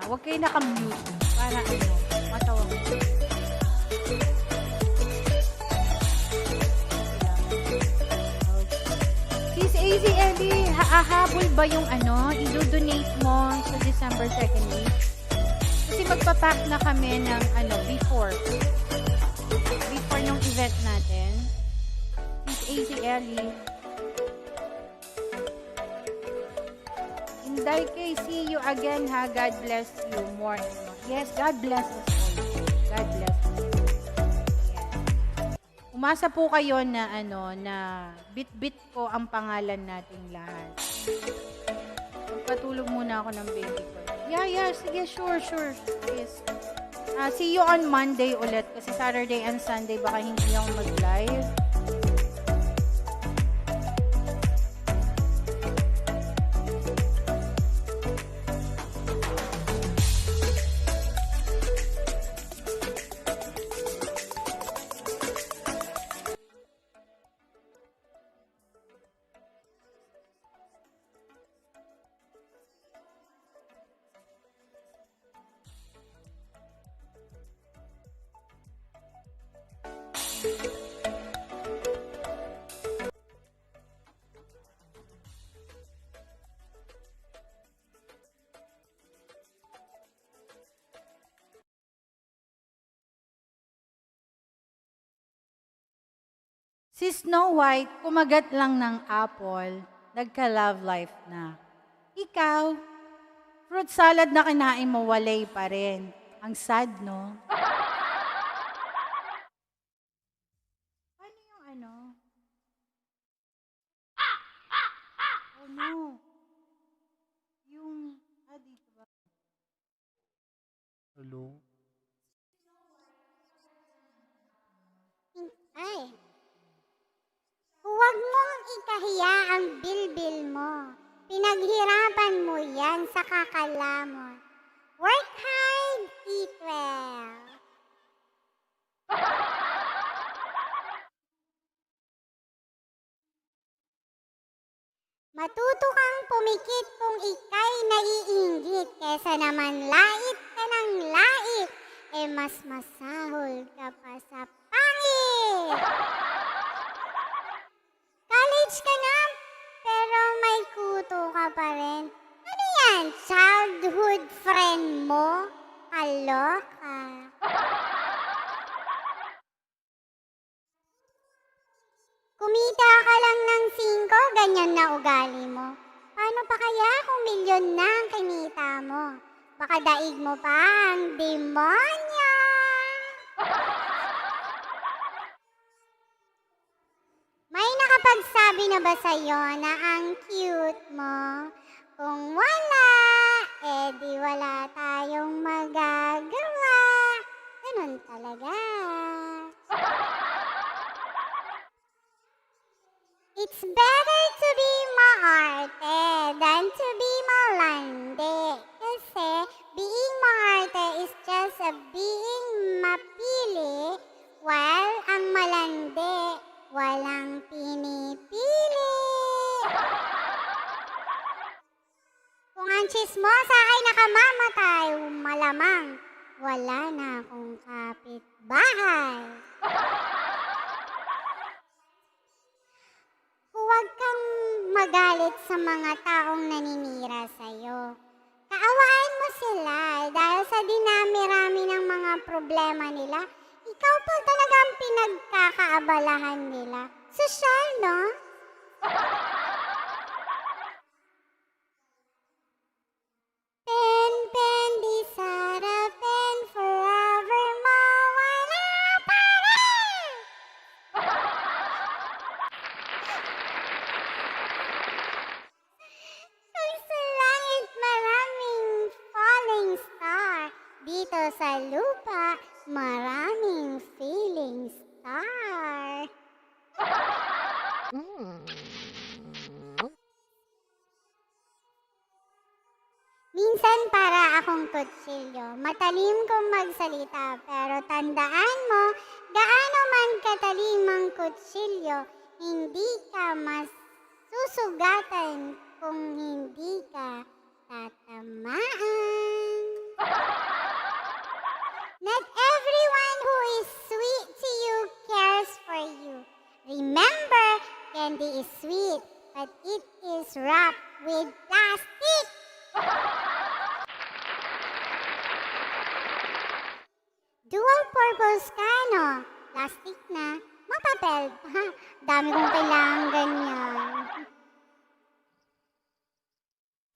Huwag kayo naka-mute para matawa ko. Sis AZLE, hahabol ba yung i-donate mo sa December 2nd week? Kasi magpapack na kami ng before nung event natin. Sis AZLE, Inday Kay, see you again ha. God bless you more and more. Yes, God bless us all. God bless us. Ayan. Umasa po kayo na na bit-bit ko ang pangalan nating lahat. Magpatulog muna ako ng baby ko. Yeah, sige, sure. Yes. See you on Monday ulit kasi Saturday and Sunday baka hindi ako mag-live. Si Snow White, kumagat lang ng apple, nagka-love life na. Ikaw, fruit salad na kinain mo, walay pa rin. Ang sad, no? Ano yung ano? Oh no. Yung, dito ba? Hello? Ay, huwag mong ikahiya ang bilbil mo. Pinaghirapan mo yan sa kakalamon. Work hard, eat well. Matuto kang pumikit kung ika'y naiinggit kesa naman lait ka ng lait, mas masahol ka pa sa pangit. College ka na, pero may kuto ka pa rin. Ano yan, childhood friend mo? Kaloka. Kumita ka lang ng 5, ganyan na ugali mo. Paano pa kaya kung milyon na ang kinita mo? Baka daig mo pa ang demonyo. May nakapagsabi na ba sa'yo na ang cute mo? Kung wala, di wala tayong magagawa. Ganun talaga. It's better to be maarte than to be malande. Kasi being maarte is just a being mapili, while ang malande walang pinipili. Kung ang chismosa ay nakamamatay, malamang wala na akong kapitbahay. Huwag kang magalit sa mga taong naninira sa'yo. Kaawaan mo sila dahil sa dinami-rami ng mga problema nila, ikaw pa talaga ang pinagkakaabalahan nila. Sosyal, no? Pen, di sarapin, forever mawala pa rin! Sa langit maraming falling star, dito sa lupa maraming feeling star. Minsan para akong kutsilyo, matalim kong magsalita, pero tandaan mo, gaano man katalim ang kutsilyo, hindi ka mas susugatan kung hindi ka tatamaan. Not everyone who is sweet to you cares for you. Remember, candy is sweet, but it is wrapped with plastic. Dual purpose ka, no? Plastic na, mapapel pa. Dami kong kailangan ganyan.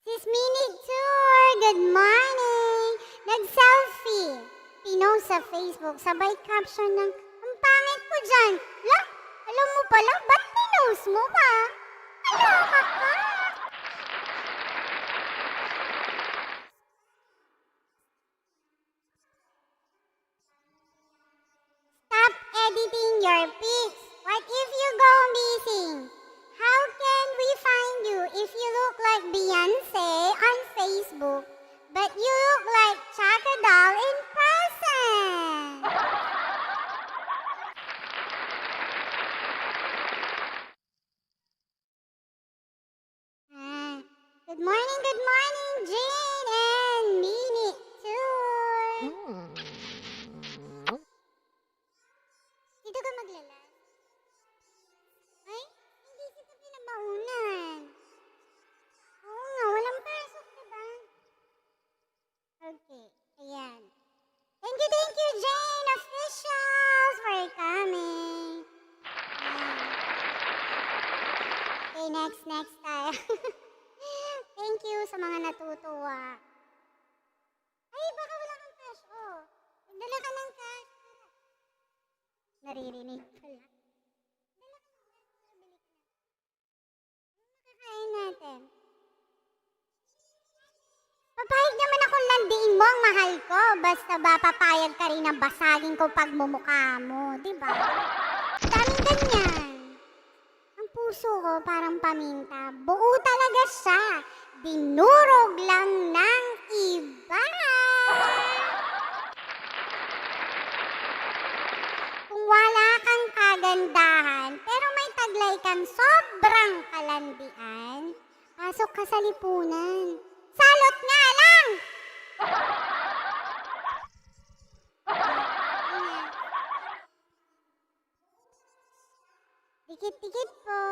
Sis Minute Tour, good morning! Nag-selfie. Pinost sa Facebook, sabay caption ng, ang pangit ko dyan. La, alam mo pala, ba't pinost mo pa? Alaka ka! good morning, Jane and Minnie Tour. Dito ka maglalas? Ay, hindi kita pinabaunan. Oo nga, walang pasok, diba? Okay, ayan. Thank you, Jane Officials, for coming. Ayan. Okay, next tayo. Thank you sa mga natutuwa. Ay, baka wala kang cash, oh. Nagdala ka ng cash. Naririnig pala. Dala ka ng cash, bili ka na. Makakain natin. Papayag naman akong landiin mo ang mahal ko. Basta ba papayag ka rin na basagin ko pagmumukha mo, di ba? Daming ganyan. Ang puso ko parang paminta. Buo talaga siya. Dinurog lang ng iba. Kung wala kang kagandahan, pero may taglay kang sobrang kalandian, pasok ka sa lipunan. Salot nga lang! Dikit-dikit po.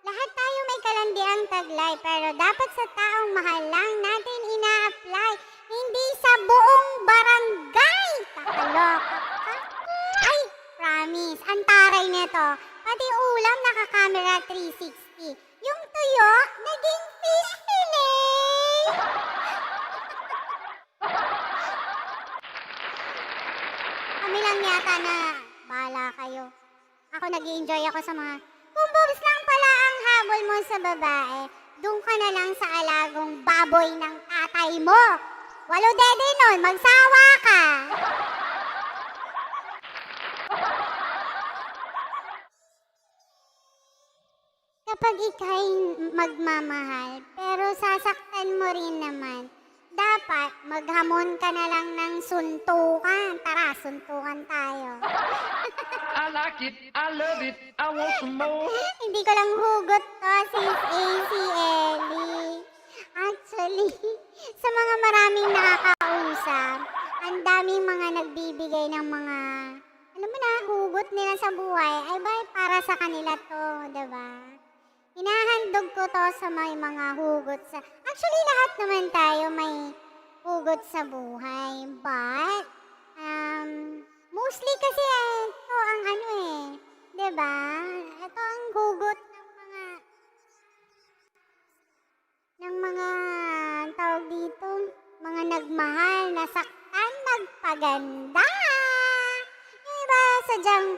Lahat tayo may kalandiang taglay, pero dapat sa taong mahal lang natin ina-apply, hindi sa buong barangay. Kakaloka ka. Ay, promise, ang taray nito. Pati ulam naka-camera 360. Yung tuyo, naging fish fillet. Kami lang yata na bahala kayo. Ako nag-i-enjoy ako sa mga, kung boobs lang pala ang habol mo sa babae, doon ka na lang sa alagong baboy ng tatay mo. Walo dede nun, magsawa ka. Kapag ika'y magmamahal, pero sasaktan mo rin naman, dapat maghamon ka na lang ng suntukan. Tara, suntukan tayo. I like it, I love it, I want some more. Hindi ko lang hugot to, sis AC Ellie. Actually, sa mga maraming nakakausap, ang daming mga nagbibigay ng mga, alam mo na, hugot nila sa buhay, ay ba para sa kanila to, diba? Hinahandog ko to sa may mga hugot sa, actually lahat naman tayo may hugot sa buhay, but, mostly kasi ito ang ano eh, diba? Ito ang hugot ng mga tawag dito, mga nagmahal, nasaktan, nagpaganda. Yung iba sadyang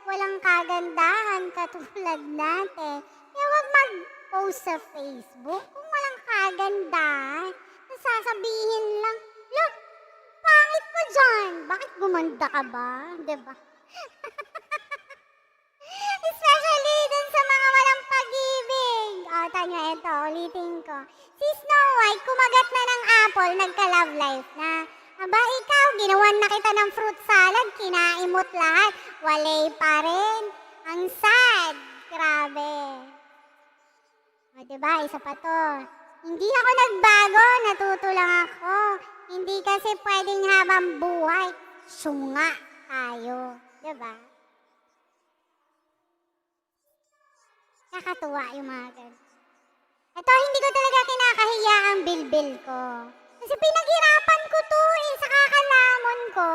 walang kagandahan katulad natin. Kaya huwag mag-post sa Facebook kung walang kagandahan. Sasabihin lang, look, pangit ko dyan. Bakit gumanda ka ba? Diba? Especially dun sa mga walang pag-ibig. O, tanya ito, ulitin ko. Si Snow White, kumagat na ng apple, nagka-love life na. Aba, ikaw, ginawan na kita ng fruit salad, kinaimot lahat. Walay pa rin. Ang sad. Grabe. O, diba, isa pa to. Hindi ako nagbago, natuto lang ako. Hindi kasi pwedeng habang buhay, sunga tayo. Diba? Nakakatuwa yung mga ganun. Ito, hindi ko talaga kinakahiya ang bilbil ko. Kasi pinaghirapan ko to eh, sa kakalamon ko.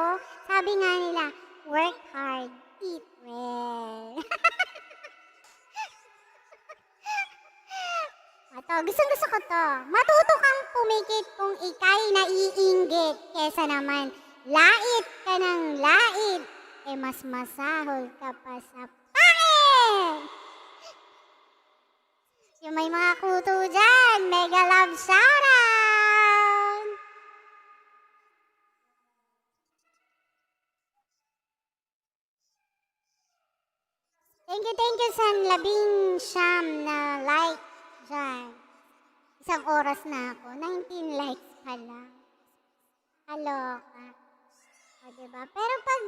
Sabi nga nila, work hard, eat well. Ito, gusto ko to. Matuto kang pumikit kung ika'y naiinggit. Kesa naman, lait ka ng lait. Eh, mas masahol ka pa sa pangit! Yung may mga kuto dyan, mega love shoutout! Thank you sa 11 na like dyan. Isang oras na ako, 19 likes pala. Kaloka. O, diba? Pero pag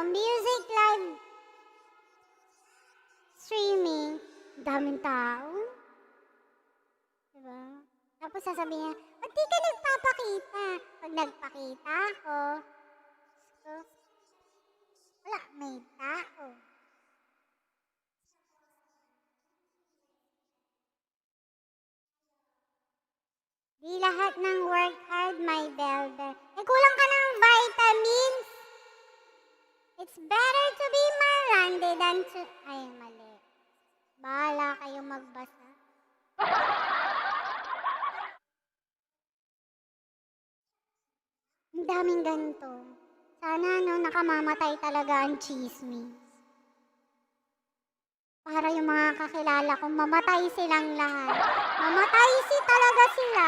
music live streaming, daming tao. Diba? Tapos sasabihin niya, ba't di ka nagpapakita? Pag nagpakita ako, so, wala, may tao. Di lahat ng work hard may bell-bell. Eh, kulang ka ng vitamins. It's better to be marande than to... Ay, mali. Bahala kayo magbasa. Ang daming ganito. Sana, no, nakamamatay talaga ang chismis. Para yung mga kakilala ko, mamatay silang lahat. Mamatay talaga sila.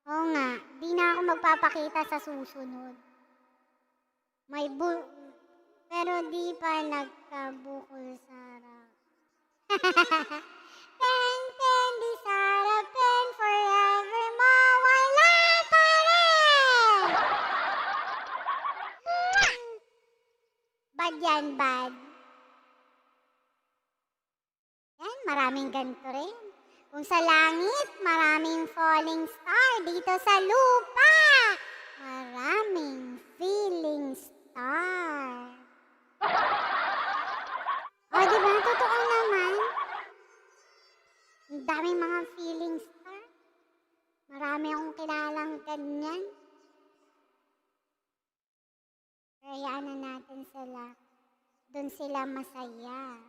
Oo nga, di na ako magpapakita sa susunod. Pero di pa nagkabukol sarap. Pen, pen, di sarap, pen, forevermore, wala pa rin! Bad yan, bad. Yan, maraming ganito rin. Kung sa langit, maraming falling star. Dito sa lupa, maraming feeling star. O, diba? Totoo naman. Ang daming mga feeling star. Marami akong kilalang ganyan. Kayaan na natin sila. Doon sila masaya.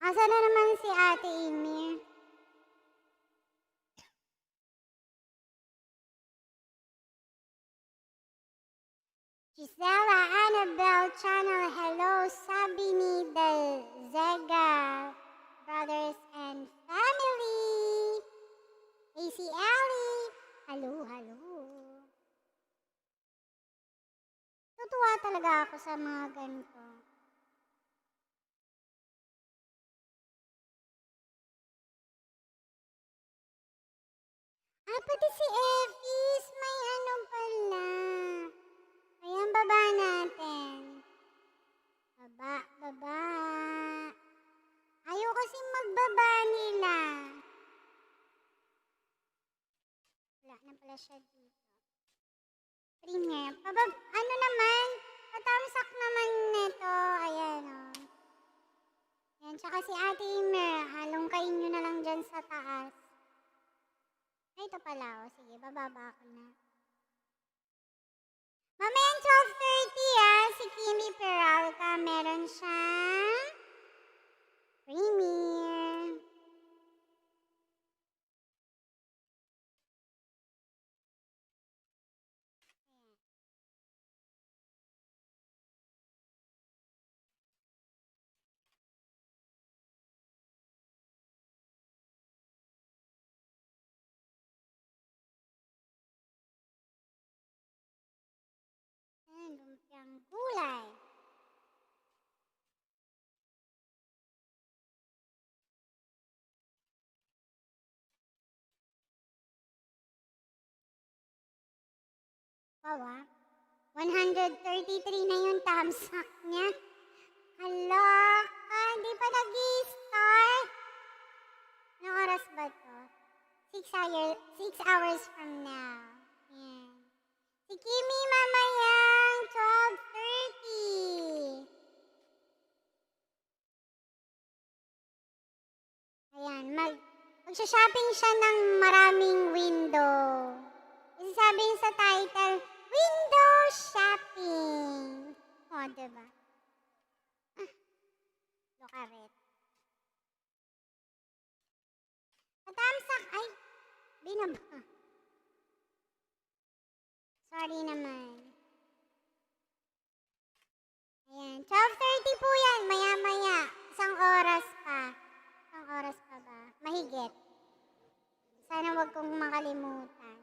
Asa na naman si Ate Amy? Gisela Annabelle Channel, hello, sabi ni The Zega Brothers and Family. AC Ellie, hello, hello. Tutuwa talaga ako sa mga ganito. Pati si Effis, may ano pala. Ayan, baba natin. Baba. Ayaw kasi magbaba nila. Wala na pala siya dito. Premier. Ano naman? Patamsak naman nito. Ayan o. Ayan, tsaka si Ate Imer. Halongkayin nyo na lang dyan sa taas. Ay, ito pala o. Sige, bababa ko na. Mamayang 12:30 si Kimi Peralta, meron siyang premiere. Ayan, lumpiang gulay. Wow, 133 na yung thumbsuck niya. Hala, hindi pa nag-i-start. Anong oras ba to? 6 hours from now. Ayan. Si Kimi mamayang 12:30. Ayan, magsha-shopping siya ng maraming window. Kasi sabi sa title, window shopping. O, diba? Lokaret. Patamsak, ay, binaba. Sorry naman. Ayan, 12:30 po yan, maya-maya. Isang oras pa. Isang oras pa ba? Mahigit. Sana wag kong makalimutan.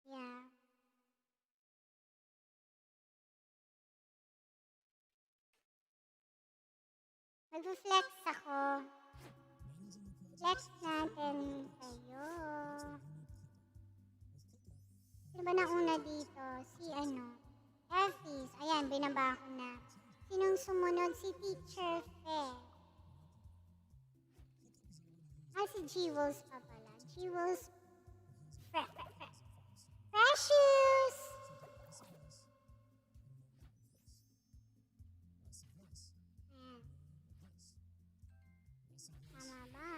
Yeah. Mag-flex ako. Flex natin kayo. Sino ba nauna dito? Si Effis. Ayan, binaba ko na. Sinong sumunod? Si Teacher Fe. Si Jewels pa pala. Jewels. Precious! Ayan. Tama ba?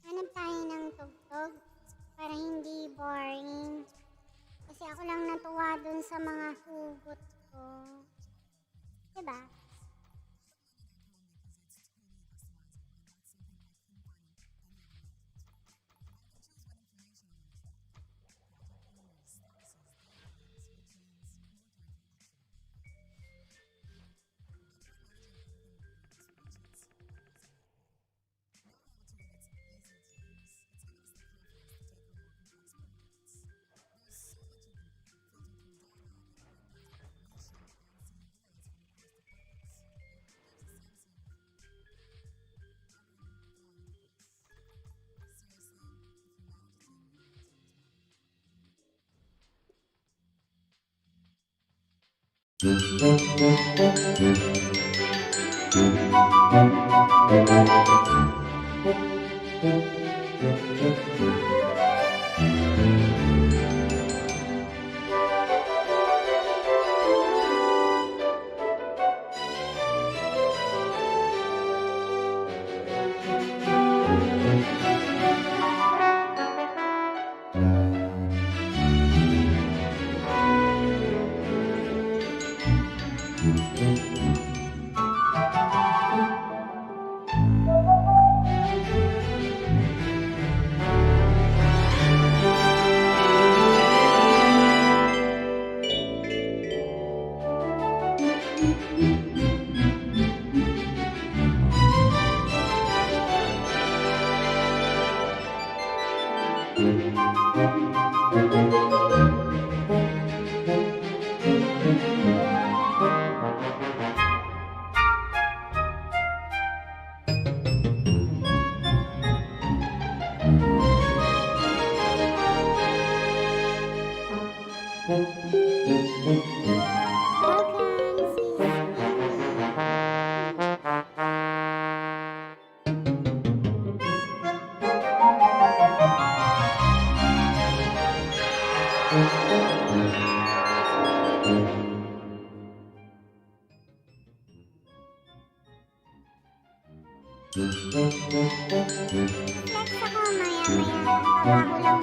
Hanap tayo ng tugtog para hindi boring. Kasi ako lang natuwa dun sa mga hugot ko. Diba? Flex ako maya-maya. Baba ko lang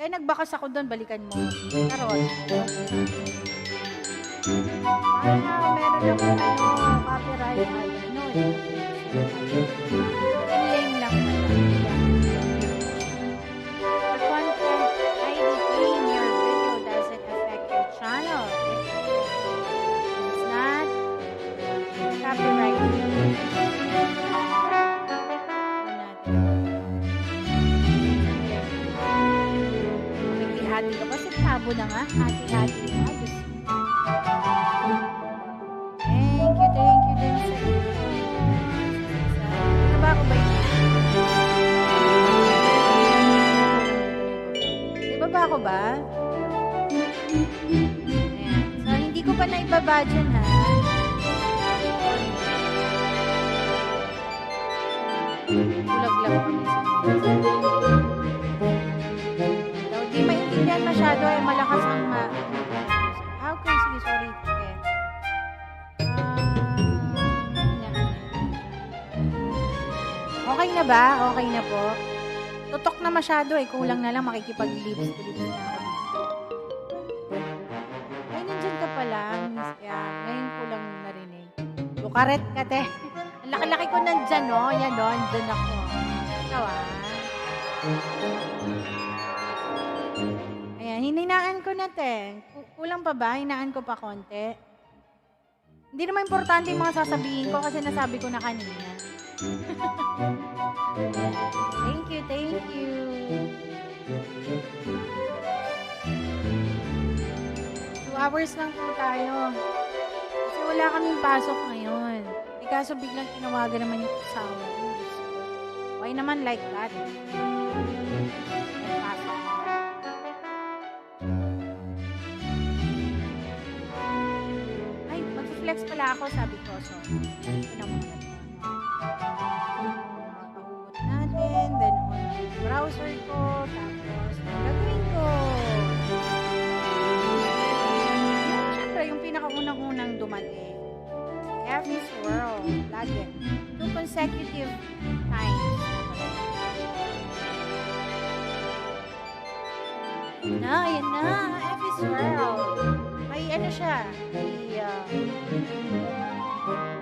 Kaya nagbakas ako doon, balikan mo. Charot. Para meron akong copyright. Ano eh. Claim lang pala. The content ID claim your video doesn't affect your channel. It's not copyright. Hati ka. Kasi tabo na nga. Hati-hati na. Thank you din sa ito. Ibaba ko ba yun? Ibaba ko ba? Ayan. So, hindi ko pa naibaba dyan, ha? Bulag lang kami sa di maintindihan masyado ay malakas ang okay, sige, sorry. Okay na ba? Okay na po. Tutok na masyado eh. Kulang na lang makikipag-lips to lips na ako. Ay, nandyan ka pala, Miss. Ngayon ko lang narinig. Lukaret ka, te. Ang laki-laki ko nandyan, no? Yan, no? Nandyan ako. Ikaw, Ayan, hininaan ko na, te. Kulang pa ba? Hinaan ko pa konti. Hindi naman importante yung mga sasabihin ko kasi nasabi ko na kanina. Thank you. 2 hours lang po tayo. Kasi wala kaming pasok ngayon. Kaso biglang tinawagan naman yung asawa ko. Why naman like that? Ay, mag-flex pala ako, sabi ko. So, makahugot natin. Then, on yung browser ko. Tapos, gagawin ko. Siyempre, yung pinakaunang-unang dumating. Every swirl. Lagi. 2 consecutive times. Ayan na. Every swirl. May ano siya. May,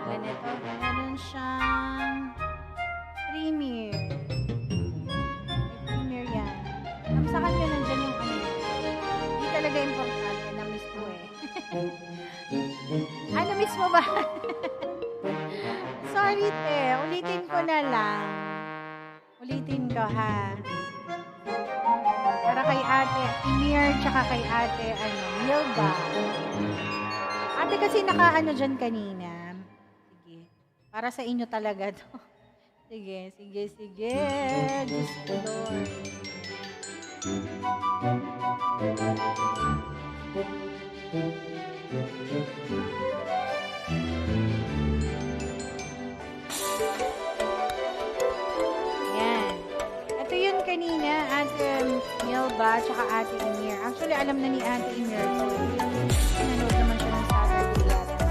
alam nito. Meron siyang premiere. May premiere yan. Tapos sa kanya nandyan yung ano. Hindi talaga importante. Na-miss mo eh. Na-miss mo ba? Sorry, te. Ulitin ko na lang. Ulitin ko, ha? Para kay ate Emir, tsaka kay ate, Milba. Ate kasi naka-ano dyan kanina. Sige. Para sa inyo talaga to. Sige. Diyos ko, Lord. Yan. Ito yun kanina, ate Milba, tsaka ate Emir. Actually, alam na ni ate Emir to. Nanood naman siya ng Saturday yata.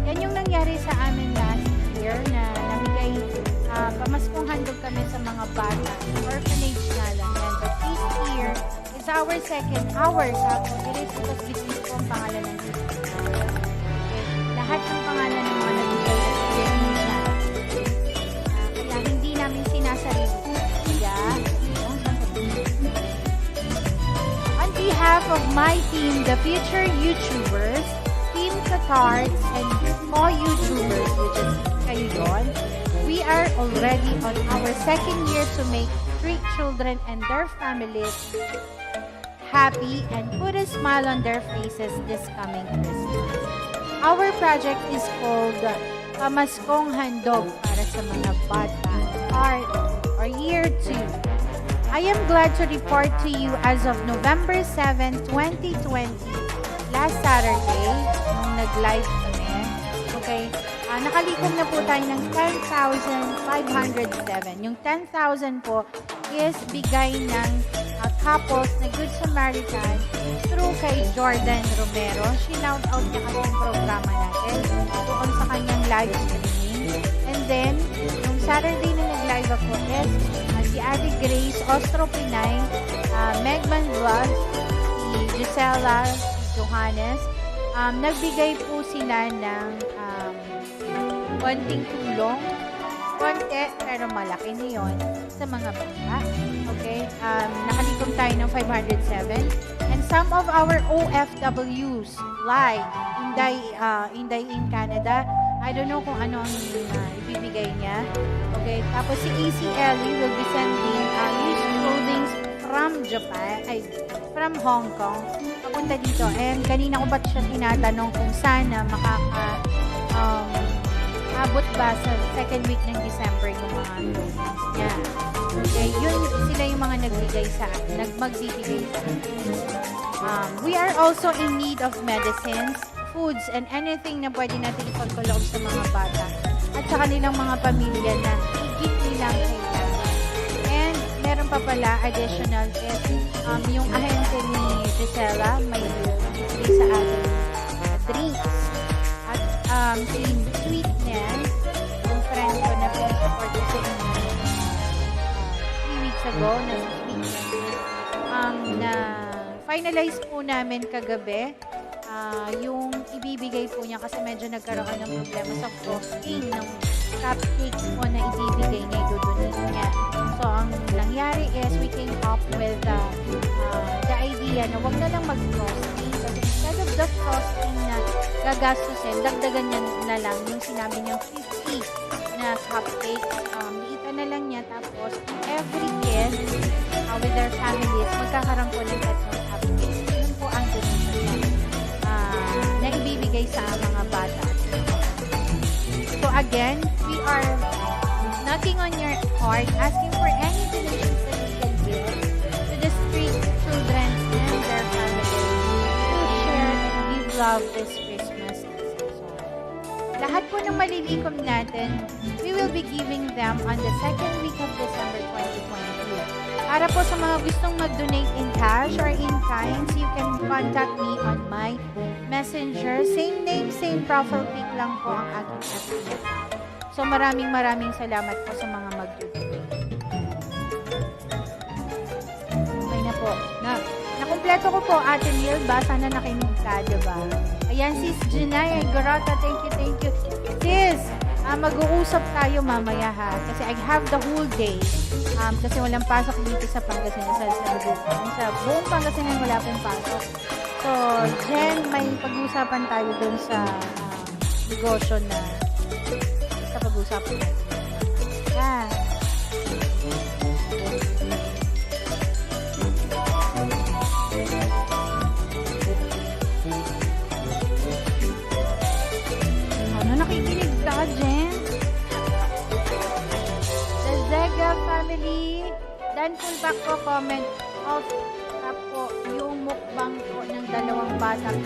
Yan yung nangyari sa amin last year na namigay pamaskong handog kami sa mga bata. Orphanage nga lang yan. But this year, it's our second hour. Tapos, it is because business ko ang pangalan ng business. Lahat ng pangalan ng mga nabigay at business na. Kaya hindi namin sinasarili. Kaya, on behalf of my team, the future YouTubers, Team Ka-Tarts and Co-Youtubers, which is kayo yun, we are already on our second year to make 3 children and their families happy and put a smile on their faces this coming Christmas. Our project is called Pamaskong Handog Para sa mga Bata, or Year 2. I am glad to report to you as of November 7, 2020, last Saturday, nung nag-live kami, okay, nakalikom na po tayo ng 10,507. Yung 10,000 po is bigay ng couples na Good Samaritan through kay Jordan Romero. Shinout out niya kasi yung programa natin doon sa kanyang live streaming. And then, yung Saturday na nag-live ako is si Ate Grace, Ostro Pinay, Megman Vlogs, si Gisela, si Jouhannes. Nagbigay po sila ng konting tulong. Konti, pero malaki na yun sa mga bata. Okay? Nakalikom tayo ng 507. And some of our OFWs, like Inday in Canada, I don't know kung ano ang ibibigay niya. Okay? Tapos si EC Ellie will be sending used clothing from Japan, from Hong Kong, papunta dito. And kanina ko pa siya tinatanong kung sana abot ba sa second week ng December yung mga clothings niya. Okay, yun sila yung mga magbibigay sa akin. We are also in need of medicines, foods, and anything na pwede natin ipagkaloob sa mga bata at sa kanilang mga pamilya na higit nilang kailangan. And meron pa pala additional is yung ahente ni Gisela may bibigay sa atin drinks at si Sweetness, yung friend ko na pinag-support ko sa inyo 3 weeks ago na si Sweetness na finalize po namin kagabi yung ibibigay po niya kasi medyo nagkaroon ng problema sa frosting ng cupcakes po na ibibigay niya, idudunit niya. So, ang nangyari is we came up with the idea na wag na lang mag-frosting kasi instead of the frosting na gagastusin, dagdagan niya na lang yung sinabi niyang 50 na cupcakes. Liitan na lang niya tapos every kid with their families magkakaroon po ng tatlong cupcakes. Yun po ang donation na ibibigay sa mga bata. So again, we are knocking on your heart, asking for any donations that you can give to the street children and their families to share and give love this Christmas season. Lahat po ng malilikom natin, we will be giving them on the second week of December 2022. Para po sa mga gustong mag-donate in cash or in kinds, you can contact me on my messenger. Same name, same profile pic lang po ang aking FB. So maraming salamat po sa mga mag-donate. Okay na po. Nakumpleto ko po, Ate Neil, basa na nakinig ka, diba? Ayan, Sis Janay Garota, thank you. Sis, mag-uusap tayo mamaya ha. Kasi I have the whole day. Kasi walang pasok dito sa Pangasinan, sa buong Pangasinan wala pong pasok. So, Jen, may pag-uusapan tayo dun sa negosyo na sa pag-uusapan natin. Yan. Ano, nakikinig ka, Jen? The Zega family, dan full back po comment of po yung mukbang po ng dalawang batang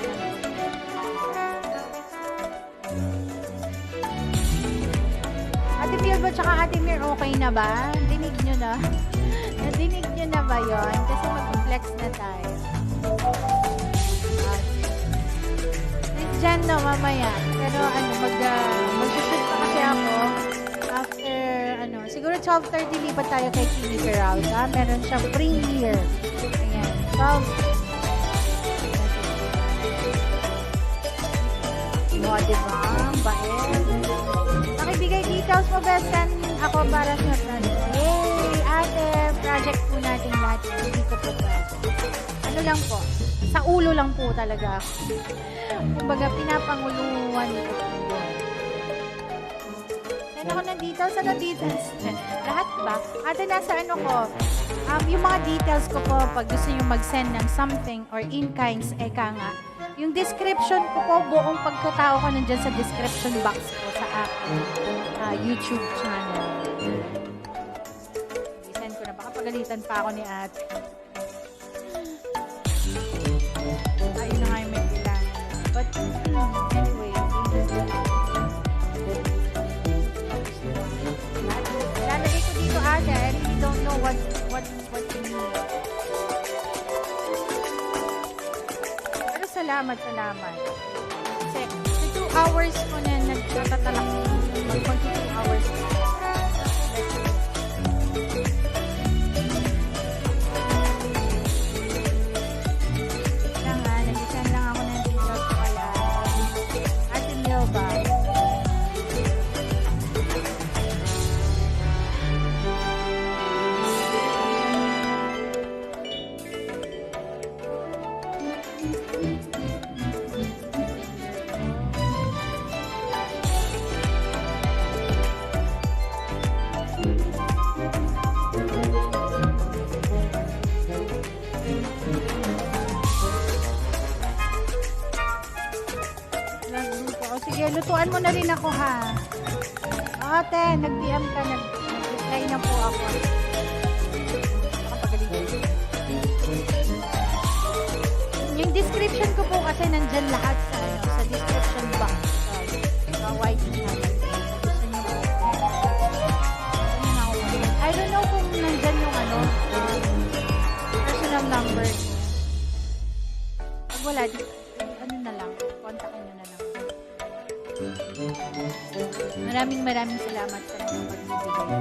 Ate Pilbo tsaka Ate Mir, okay na ba? Dinig nyo na? Nadinig nyo na ba yun? Kasi mag-flex na tayo. Dyan na mamaya. Pero mag-shoot pa kasi ako after, siguro 12:30 lipat tayo kay Kimi Ferral. Meron siyang premiere. Ayan. 12. O, diba? Bae. Nakibigay details mo, best send ako para sa project. Yay! Ate, project po natin lahat. Hindi ko po project. Ano lang po? Sa ulo lang po talaga. Kumbaga, pinapanguluan ko po yun. Send ako ng details. Ano details? Lahat ba? Ate, nasa ko? Yung mga details ko po, pag gusto nyo mag-send ng something or in-kinds, eka nga, yung description ko po, buong pagkatao ko nandyan sa description box ko sa aking YouTube channel. I-send ko na. Baka pagalitan pa ako ni ate. Ayun na nga yung may kailangan. But, anyway, lalagay ko dito ate. I really don't know what you need. Pero salamat. Kasi, 2 hours ko na nagtatatalak mag 2 hours. pusuan mo na rin ako, ha? Ate, nag-PM ka, nag-reply na po ako. Nakapagaling. Yung description ko po kasi nandyan lahat sa description box. Sa white channel. Gusto nyo po. I don't know kung nandyan yung personal number ko. Pag wala, na lang. Kontakin nyo na lang. Maraming salamat sa mga pagbibigay.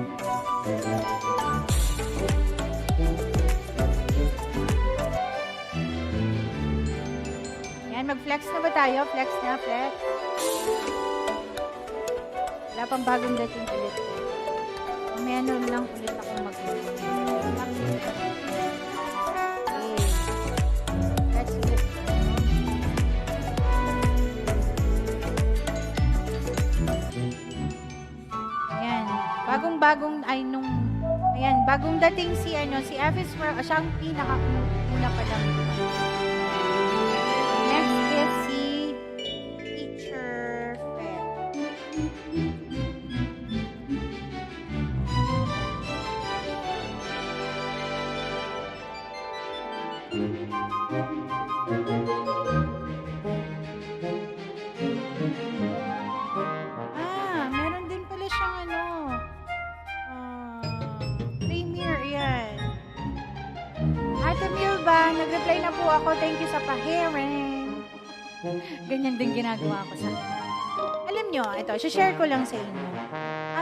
Yan, mag-flex na ba tayo? Flex na, flex. Wala pang bagong dating ulit. May ano lang ulit akong mag-flex. Let's flip. Ayan. Bagong dating si Avis siya ang pinaka-una pa lang. Next is si Teacher Fred. Meron din pala siyang Premier, yan. Ate Milba, nag-reply na po ako. Thank you sa pa-hearing. Ganyan din ginagawa ko sa kanya. Alam nyo, ito, share ko lang sa inyo.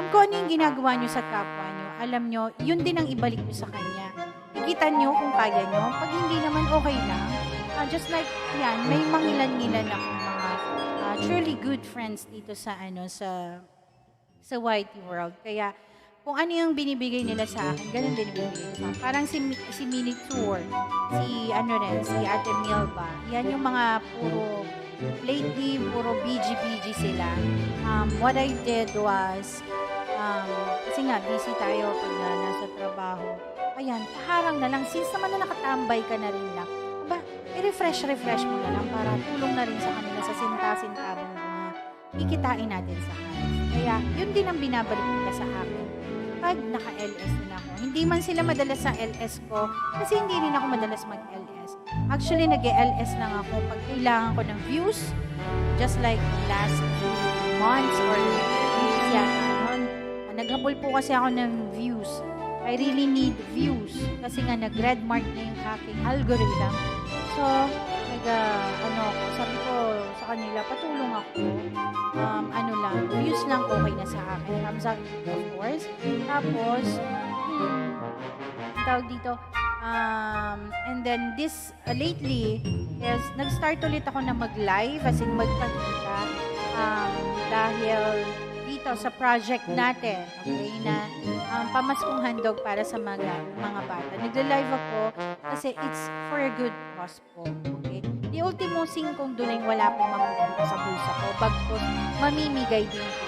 Kung ano yung ginagawa nyo sa kapwa nyo, alam nyo, yun din ang ibalik nyo sa kanya. Ikita nyo kung kaya nyo. Pag hindi naman, okay lang. Just like, yan, may mangilan-ngilan akong mga truly good friends dito sa YT world. Kaya, kung ano yung binibigay nila sa akin, ganun din binibigay ko. Parang si Mini Tour, si Ate Milba. Yan yung mga lately, puro BG sila. What I did was, kasi nga, busy tayo pag nasa trabaho. Ayan, paharang na lang. Since naman na nakatambay ka na rin lang, i-refresh mo na lang para tulong na rin sa kanila sa sinta-sintabong mga kikitain natin sa akin. Kaya, yun din ang binabalik nila sa akin. Pag naka-LS din ako. Hindi man sila madalas sa LS ko kasi hindi rin ako madalas mag-LS. Actually, nag-LS lang ako pag kailangan ko ng views. Just like last months or weeks yata. Naghabol po kasi ako ng views. I really need views kasi nga nag-red mark na yung aking algorithm. So, sabi ko sa kanila, patulong ako. Views lang okay na sa akin. Thumbs up, of course. Tapos, tawag dito, and then this, lately, is, nag-start ulit ako na mag-live, as in magpakita, dahil dito sa project natin, okay, na Pamaskong Handog Para sa mga bata. Nagla-live ako kasi it's for a good cause po, okay. Di ultimo singkong doon ay wala pong mapupunta sa bulsa ko, bagkos mamimigay din po.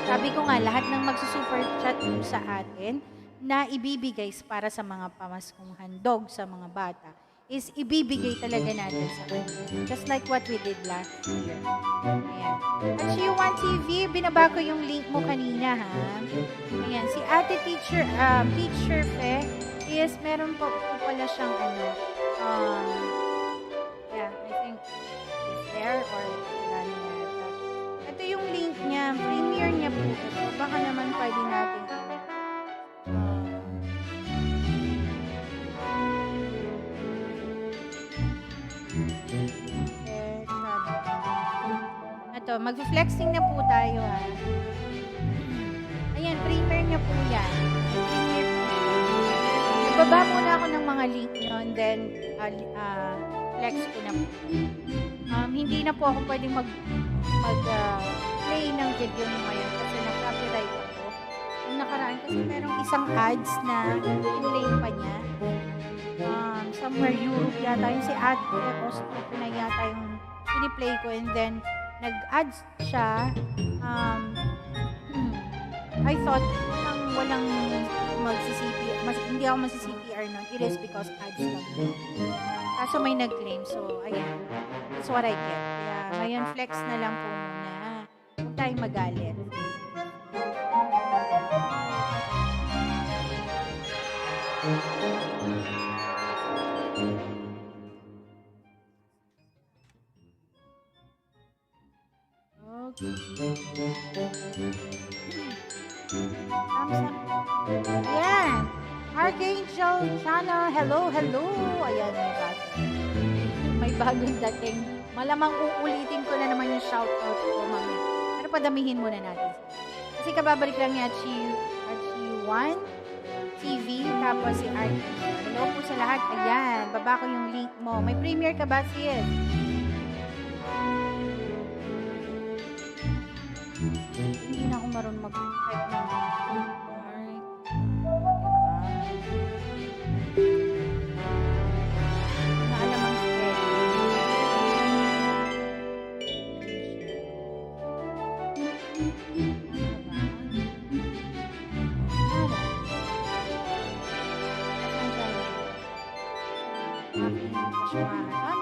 Sabi ko nga, lahat ng magsusuper chat po sa atin na ibibigay para sa mga pamaskong handog sa mga bata is ibibigay talaga natin sa kanila. Just like what we did last year. Ayan. At Jouhannes TV, binaba ko yung link mo kanina, ha? Ayan. Si Ate Teacher Fe is meron po pala siyang I think is there or ito yung link niya, premiere niya po. So, baka naman pwede natin ito, mag-flexing na po tayo, ha. Ayan, premiere niya po yan. Premiere po. Nagbaba muna ako ng mga link nyo and then flex ko na po. Hindi na po ako pwedeng play ng video nyo ngayon kasi nag-copyright ako. Yung nakaraan kasi merong isang ads na in-lay pa niya. Somewhere Europe yata yung si Ate Austria na yata yung piniplay ko and then nag-ads siya. I thought walang hindi ako magsi-CPR nun. It is because ads lang. Kaso may nag-claim. So, ayan. That's what I get. Kaya, ngayon, flex na lang po muna. Huwag tayong magalit. Okay. Thumbs up. Ayan. Archangel Channel. Hello, hello. Ayan, may bagong dating. Malamang uulitin ko na naman yung shoutout ko mamaya. Pero padamihin muna natin. Kasi kababalik lang ni Archie1 TV, tapos si Archie. Hello po sa lahat. Ayan, baba ko yung link mo. May premiere ka ba, sis? Hindi na ako marunong mag-type ng naalaman ko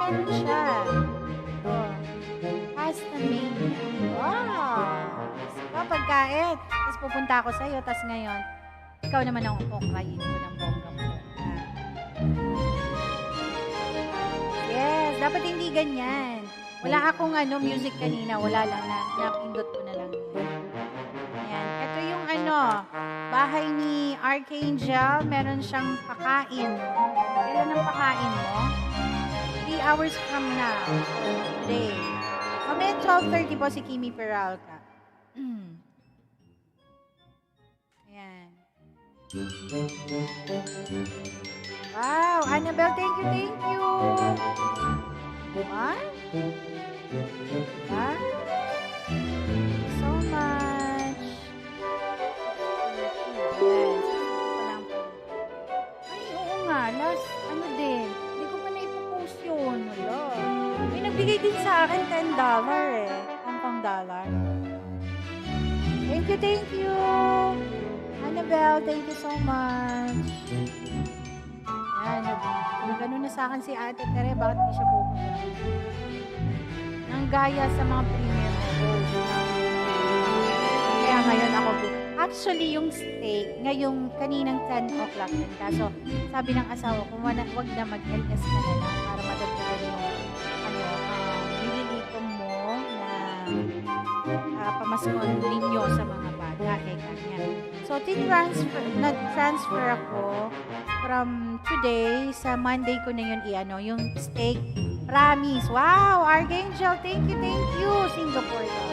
meron siya. Pasta mania. Wow! Pagkain. Tapos pupunta ako sa'yo. Tapos ngayon, ikaw naman ang ukrayin ko ng bongga-bongga. Yes, dapat hindi ganyan. Wala akong music kanina. Wala lang na. Napindot ko na lang. Ayan. Ito yung bahay ni Archangel. Meron siyang pakain. Kailan ang pakain mo? 3 hours from now. Today. Mamaya 12:30 po si Kimi Peralta. Ayan. Wow, Annabelle, thank you, thank you. What? Thank you so much. Yes. Ay, oo nga. Last, din. Hindi ko pa na-ipopost yun. Wala. May nagbigay din sa akin $10 Hong Kong dollar. Thank you, thank you. Annabelle, thank you so much. Yan, nag-ano na sa akin si Ate Tere, bakit di siya pupunta? Nang gaya sa mga premiere mo. Kaya ngayon ako, actually yung steak, ngayong kaninang 10 o'clock din. Kaso sabi ng asawa ko, wag na mag-LS ka na lang para madagdagan yung nililikom mo na pamaskong ninyo sa mga bata. Kanya. So, nag-transfer ako from today sa Monday ko na yun yung steak. Promise. Wow, Archangel, thank you. Singapore daw.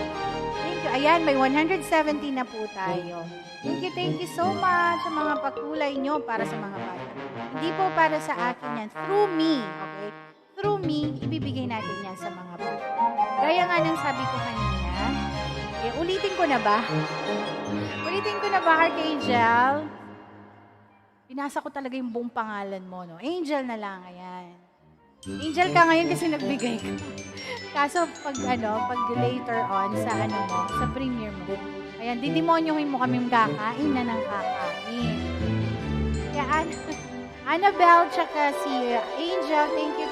Thank you. Ayan, may 170 na po tayo. Thank you so much sa mga pakulay nyo para sa mga bata. Hindi po para sa akin yan. Through me, okay? Through me, ibibigay natin yan sa mga bata. Gaya nga ng sabi ko kanina, ulitin ko na ba? Archangel? Pinasa ko talaga yung buong pangalan mo, no? Angel na lang, ayan. Angel ka ngayon kasi nagbigay ka. Kaso pag later on sa premiere mo, ayan, didemonyohin mo kaming kakain na ng kakain. Kaya Annabelle tsaka si Angel, thank you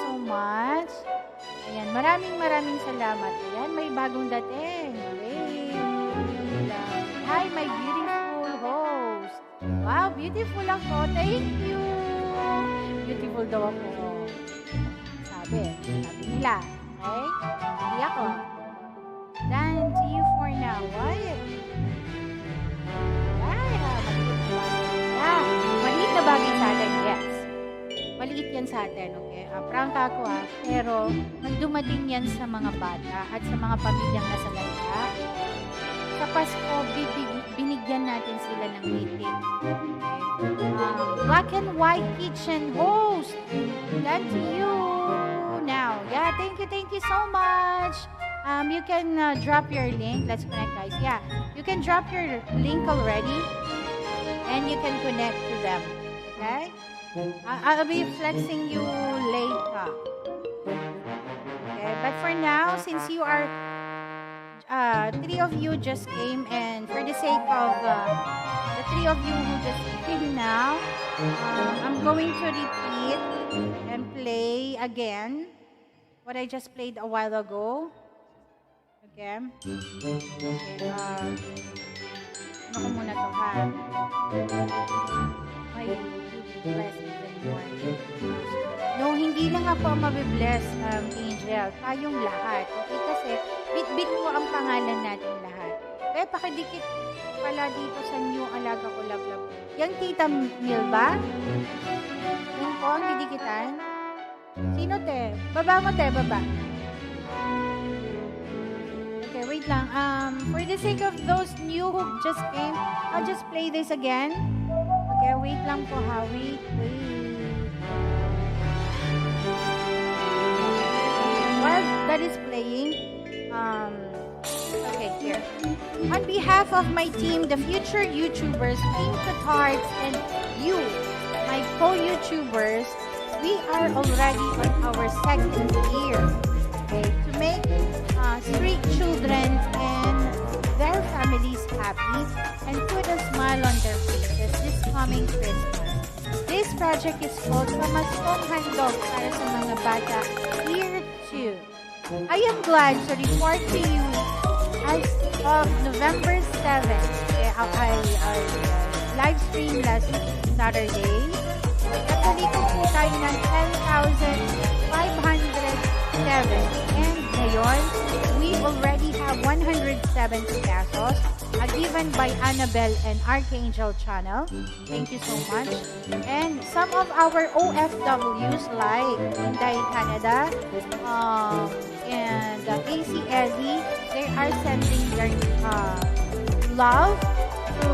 so much. Ayan, maraming salamat. Ayan, may bagong dating. Hi, my beautiful host. Wow, beautiful ako. Thank you. Beautiful daw ako. Sabi nila. Okay? Hindi ako. Done to you for now. What? Maliit na bagay sa atin, yes. Maliit yan sa atin, okay? Prank ako pero nagdumating yan sa mga bata at sa mga pamilyang nasa landa. Sa Pasko, binigyan natin sila ng meeting. Okay? Black and White Kitchen host. Done to you now. Yeah, thank you so much. You can drop your link. Let's connect, guys. Yeah, you can drop your link already and you can connect to them. Okay? I'll be flexing you later. Okay, but for now, since you are 3 of you just came, and for the sake of the 3 of you who just came now, I'm going to repeat and play again what I just played a while ago. Okay? Okay, ano ko muna to, ha? May bless even more. No, hindi lang ako ang mabibless, Angel. Tayong lahat. Okay? Kasi, bit-bit ko ang pangalan natin lahat. Kaya pakidikit pala dito sa new alaga ko, love. Yang Tita Mil ba? Yung po, ang didikitan? Sino, te? Baba mo, te, baba. Okay, wait lang. For the sake of those new who just came, I'll just play this again. Okay, wait lang po, ha. Wait. While that is playing, okay, here. On behalf of my team, the future YouTubers, Team KaTarts, and you, my co-YouTubers, we are already on our second year, okay, to make street children and their families happy and put a smile on their faces this coming Christmas. This project is called Pamaskong Handog Para sa mga Bata Year 2. I am glad to report to you as of November 7, I live stream last Saturday. Nagkaliko po tayo ng 10,507. And ngayon, we already have 170 pesos given by Annabelle and Archangel channel. Thank you so much. And some of our OFWs like Inday Canada and ACLE, they are sending their love to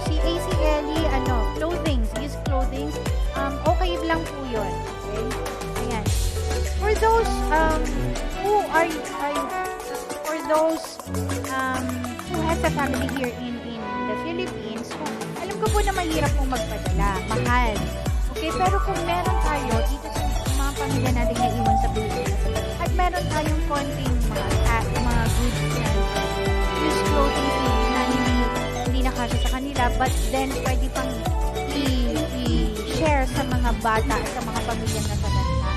si ACLE, used clothing. Okay lang po yun. Okay? Ayan. For those for those who has a family here in the Philippines, alam ko po na mahirap pong magpadala, mahal. Okay, pero kung meron tayo dito sa mga pamilya natin na iwan sa Pilipinas, at meron tayong konting mga goods na used clothing na hindi nakasya sa kanila, but then pwede pang i-share sa mga bata at sa mga pamilya na tatanda.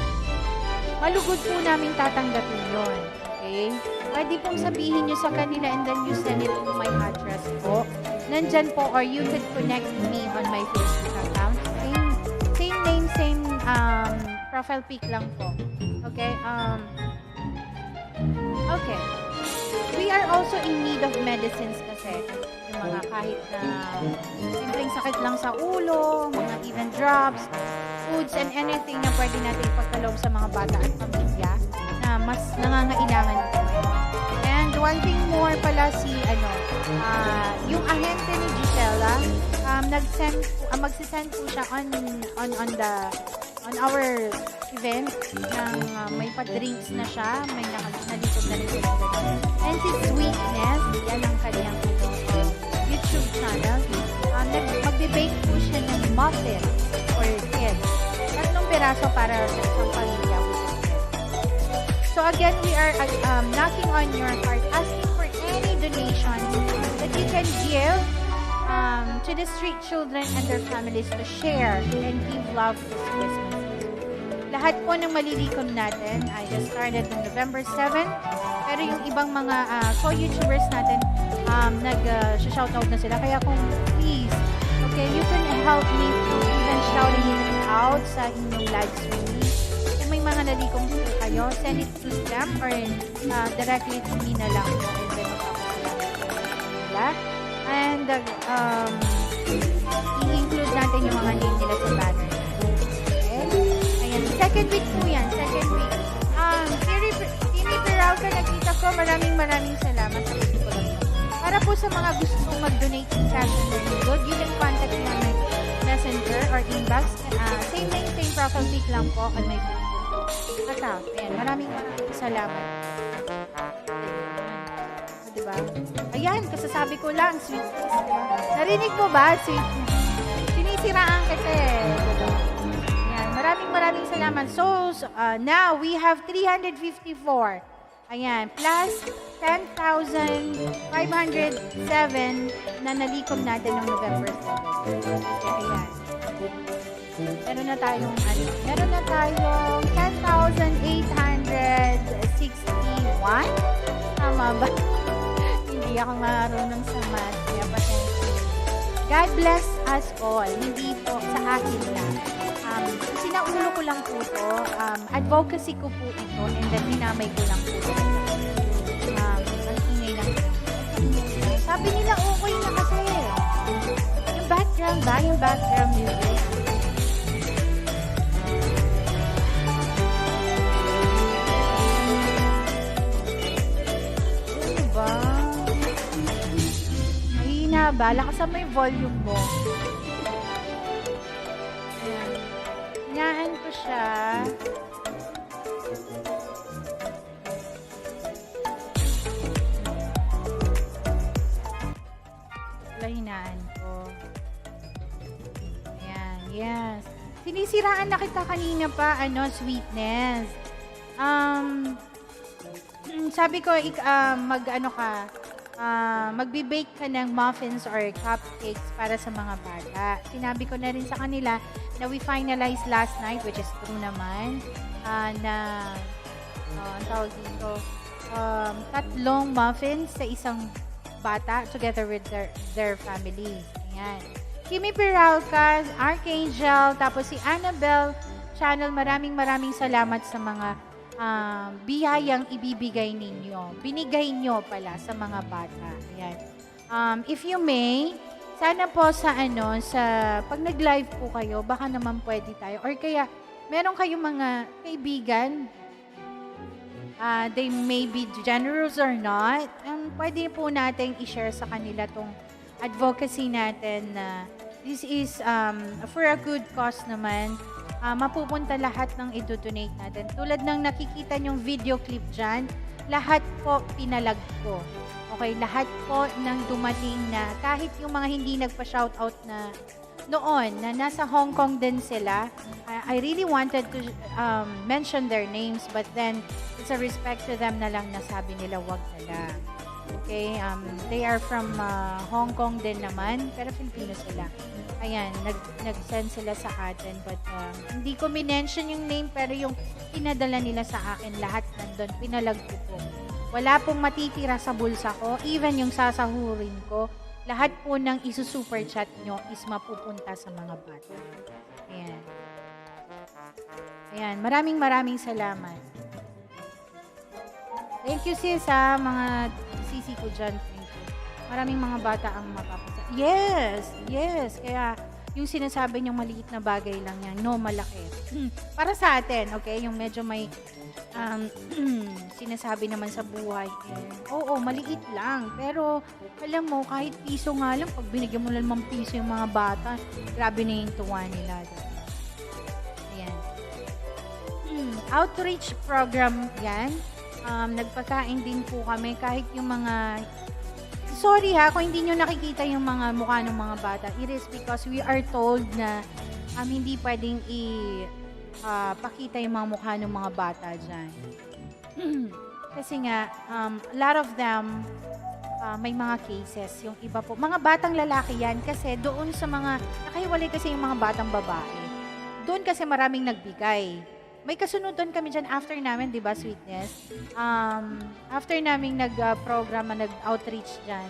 Malugod po namin tatanggapin yun. Okay? Pwede pong sabihin nyo sa kanila and then you send it to my address po. Nandyan po, or you could connect me on my Facebook account. Same name, same profile pic lang po. Okay? Okay. We are also in need of medicines kasi yung mga kahit na simpleng sakit lang sa ulo, mga even drops, foods, and anything na pwede natin ipagkaloob sa mga bata at pamilya na mas nangangailangan ito. And one thing more pala yung ahente ni Gisela, magsisend po siya on our event ng may pa-drinks na siya, may nalipod na rin siya. And si Sweetness, yan ang kanyang YouTube channel. Magbe-bake po siya ng muffin for kids. 3 piraso para sa isang pamilya. So again, we are knocking on your heart, asking for any donation that you can give to the street children and their families to share and give love this Christmas. Lahat po ng malilikom natin ay just started on November 7. Pero yung ibang mga co-YouTubers natin, nag-shoutout na sila. Kaya kung please, okay, you can help me through even shouting it out sa inyong live streaming. Kung may mga nalikom po kayo, send it to them or directly to me na lang po. And then nila. And i-include natin yung mga name nila sa banner. Okay? Ayan. Second week po yan. Second week. Tini Peralta, nakita ko. Maraming salamat sa gusto ko lang. Para po sa mga gustong mag-donate in cash and good, you can contact me on my messenger or inbox. Same name, same profile pic lang po on my Facebook account. Ayan. Maraming salamat. Diba? Ayan, kasasabi ko lang, sweetness, diba? Narinig mo ba, sweetness? Sinisiraan kasi, diba? Ayan, maraming salamat. So, now, we have 354. Ayan, plus 10,507 na nalikom natin noong November 7. Ayan. Meron na tayong 10,861. Tama ba? Hindi ako marunong sa math. Kaya pasensya. God bless us all. Hindi po sa akin lang. Sinaulo ko lang po ito. Advocacy ko po ito and then dinamay ko lang po ito. Ang ingay lang. Sabi nila okay na kasi. Yung background ba? Yung background music. Ano ba? Mahina ba? Lakasan mo yung volume mo. Ayan. Hinaan ko siya. Hinaan ko. Ayan, yes. Sinisiraan na kita kanina pa, sweetness. Sabi ko, magbe-bake ka ng muffins or cupcakes para sa mga bata. Sinabi ko na rin sa kanila na we finalized last night, which is true naman, na, ang tawag dito, 3 muffins sa isang bata together with their families. Ayan. Kimi Peralcas, Archangel, tapos si Annabelle Channel, maraming salamat sa mga biyayang ibibigay ninyo. Binigay nyo pala sa mga bata. Ayan. If you may, sana po sa pag nag-live po kayo, baka naman pwede tayo. Or kaya, meron kayong mga kaibigan, they may be generous or not, pwede po natin i-share sa kanila tong advocacy natin na this is for a good cause naman. Mapupunta lahat ng i-donate natin. Tulad ng nakikita nyong video clip dyan, lahat po pinalag ko. Okay, lahat po ng dumating na kahit yung mga hindi nagpa-shoutout na noon, na nasa Hong Kong din sila, I really wanted to mention their names, but then it's a respect to them na lang na sabi nila wag na lang. Okay, they are from Hong Kong din naman, pero Filipino sila. Ayan, nag-send sila sa atin, but hindi ko minention yung name, pero yung pinadala nila sa akin, lahat nandun, pinalag ko po. Wala pong matitira sa bulsa ko, even yung sasahurin ko, lahat po ng isu-super chat nyo is mapupunta sa mga bata. Ayan. Ayan, maraming salamat. Thank you sis mga sisi ko dyan. Thank you. Maraming mga bata ang mapapasa. Yes. Kaya yung sinasabi niyong maliit na bagay lang yan, no, malaki. Para sa atin, okay, yung medyo may sinasabi naman sa buhay. Oo, maliit lang. Pero alam mo, kahit piso nga lang, pag binigyan mo lang piso yung mga bata, grabe na yung tuwa nila. Ayan. Outreach program yan. Nagpakain din po kami kahit yung mga sorry kung hindi nyo nakikita yung mga mukha ng mga bata. It is because we are told na hindi pwedeng pakita yung mga mukha ng mga bata dyan. Kasi nga, a lot of them, may mga cases. Yung iba po, mga batang lalaki yan kasi doon sa mga, nakahiwalay kasi yung mga batang babae. Doon kasi maraming nagbigay. May kasunod-doon kami dyan after namin, di ba, Sweetness? After namin nag-program, nag-outreach dyan,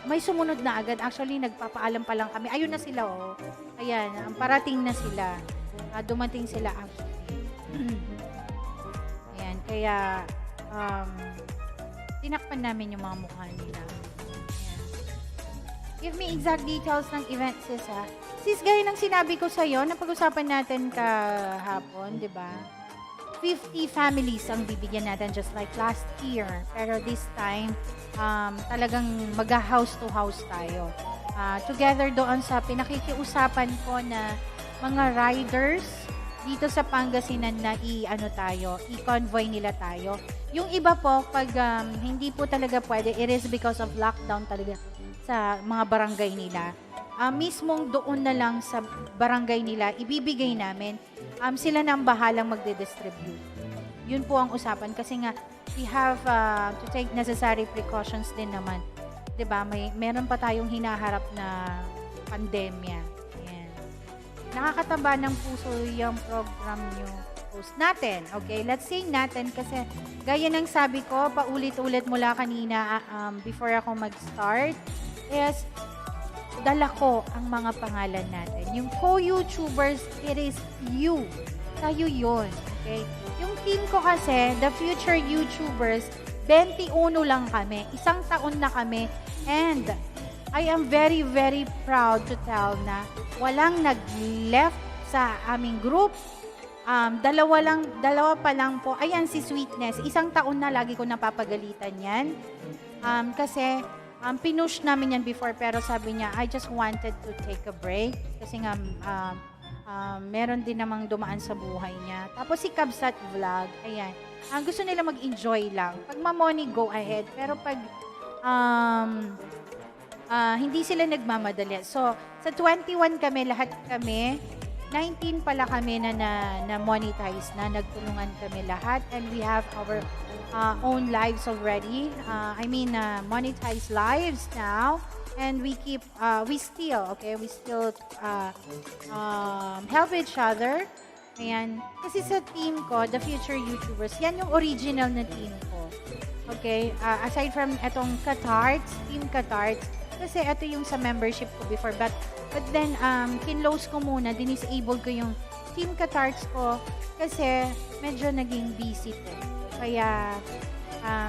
may sumunod na agad. Actually, nagpapaalam pa lang kami. Ayun na sila, oh. Ayan, parating na sila. Dumating sila actually. Ayan, kaya tinakpan namin yung mga mukha nila. Ayan. Give me exact details ng event, sis, ha? Sis, gaya ng sinabi ko sa'yo, napag-usapan natin kahapon, di ba? 50 families ang bibigyan natin just like last year. Pero this time, talagang mag-house to house tayo. Together doon sa pinakikiusapan ko na mga riders dito sa Pangasinan na i-convoy nila tayo. Yung iba po, pag hindi po talaga pwede, it is because of lockdown talaga sa mga barangay nila. Mismong doon na lang sa barangay nila, ibibigay namin, sila na ang bahalang magde-distribute. Yun po ang usapan kasi nga, we have to take necessary precautions din naman. 'Di ba? Meron pa tayong hinaharap na pandemya. Ayan. Nakakataba ng puso yung program nyo. post natin. Okay, let's say natin kasi gaya ng sabi ko, paulit-ulit mula kanina before ako mag-start is dala ko ang mga pangalan natin. Yung co-YouTubers, it is you. Tayo yun. Okay? Yung team ko kasi, the future YouTubers, 21 lang kami. 1 taon na kami. And I am very, very proud to tell na walang nag-left sa aming group. Dalawa pa lang po. Ayan, si Sweetness. 1 taon na lagi ko napapagalitan yan. Kasi pinush namin yan before pero sabi niya, I just wanted to take a break. Kasi nga, meron din namang dumaan sa buhay niya. Tapos si Kabsat Vlog, ayan. Gusto nila mag-enjoy lang. Pag mamoni, go ahead. Pero pag hindi sila nagmamadali. So, sa 21 kami, lahat kami, 19 pala kami na monetize na, nagtulungan kami lahat. And we have our own lives already. Monetize lives now. And we still help each other. Ayan. Kasi sa team ko, the future YouTubers, yan yung original na team ko. Okay? Aside from etong KaTarts, Team KaTarts, kasi ito yung sa membership ko before. But then, kinlose ko muna, dinisable ko yung Team KaTarts ko kasi medyo naging busy po. Kaya,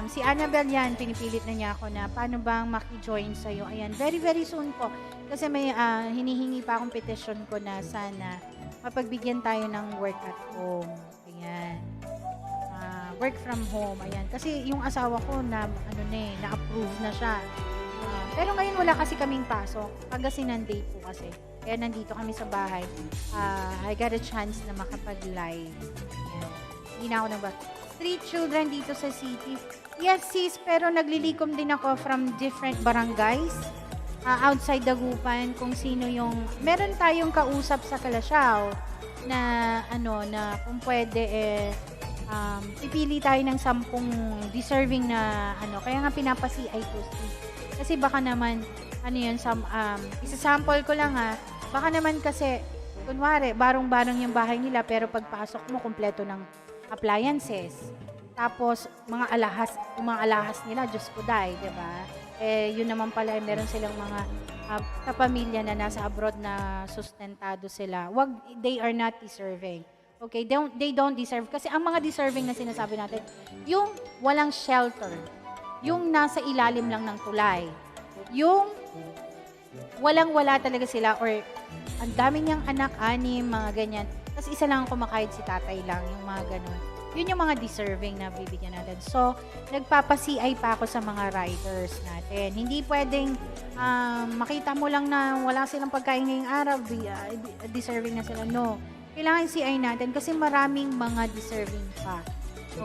si Annabel yan, pinipilit na niya ako na paano bang maki-join sa'yo. Ayan, very, very soon po. Kasi may hinihingi pa akong petition ko na sana mapagbigyan tayo ng work at home. Ayan. Work from home. Ayan. Kasi yung asawa ko na-approve na siya. Pero ngayon wala kasi kaming pasok. Pangasinan day po kasi. Kaya nandito kami sa bahay. I got a chance na makapag-live. Ayan. Hindi na ako street children dito sa city. Yes, sis, pero naglilikom din ako from different barangays. Outside Dagupan, kung sino yung... Meron tayong kausap sa Kalasyaw na kung pwede pipili tayo ng 10 deserving na kaya nga pinapasi-ay ko. Kasi baka naman, isa-sample ko lang baka naman kasi, kunwari, barong-barong yung bahay nila, pero pagpasok mo, kumpleto ng appliances. Tapos, mga alahas nila, Diyos ko dahil, diba? Yun naman pala, meron silang mga kapamilya na nasa abroad na sustentado sila. They are not deserving. Okay, they don't deserve. Kasi ang mga deserving na sinasabi natin, yung walang shelter, yung nasa ilalim lang ng tulay, yung walang-wala talaga sila, or ang dami niyang anak, 6, mga ganyan. Tapos isa lang kumakahit si tatay lang, yung mga ganun. Yun yung mga deserving na bibigyan natin. So, nagpapasi-ay pa ako sa mga riders natin. Hindi pwedeng makita mo lang na wala silang pagkain ngayong araw, deserving na sila. No. Kailangan CI natin kasi maraming mga deserving pa.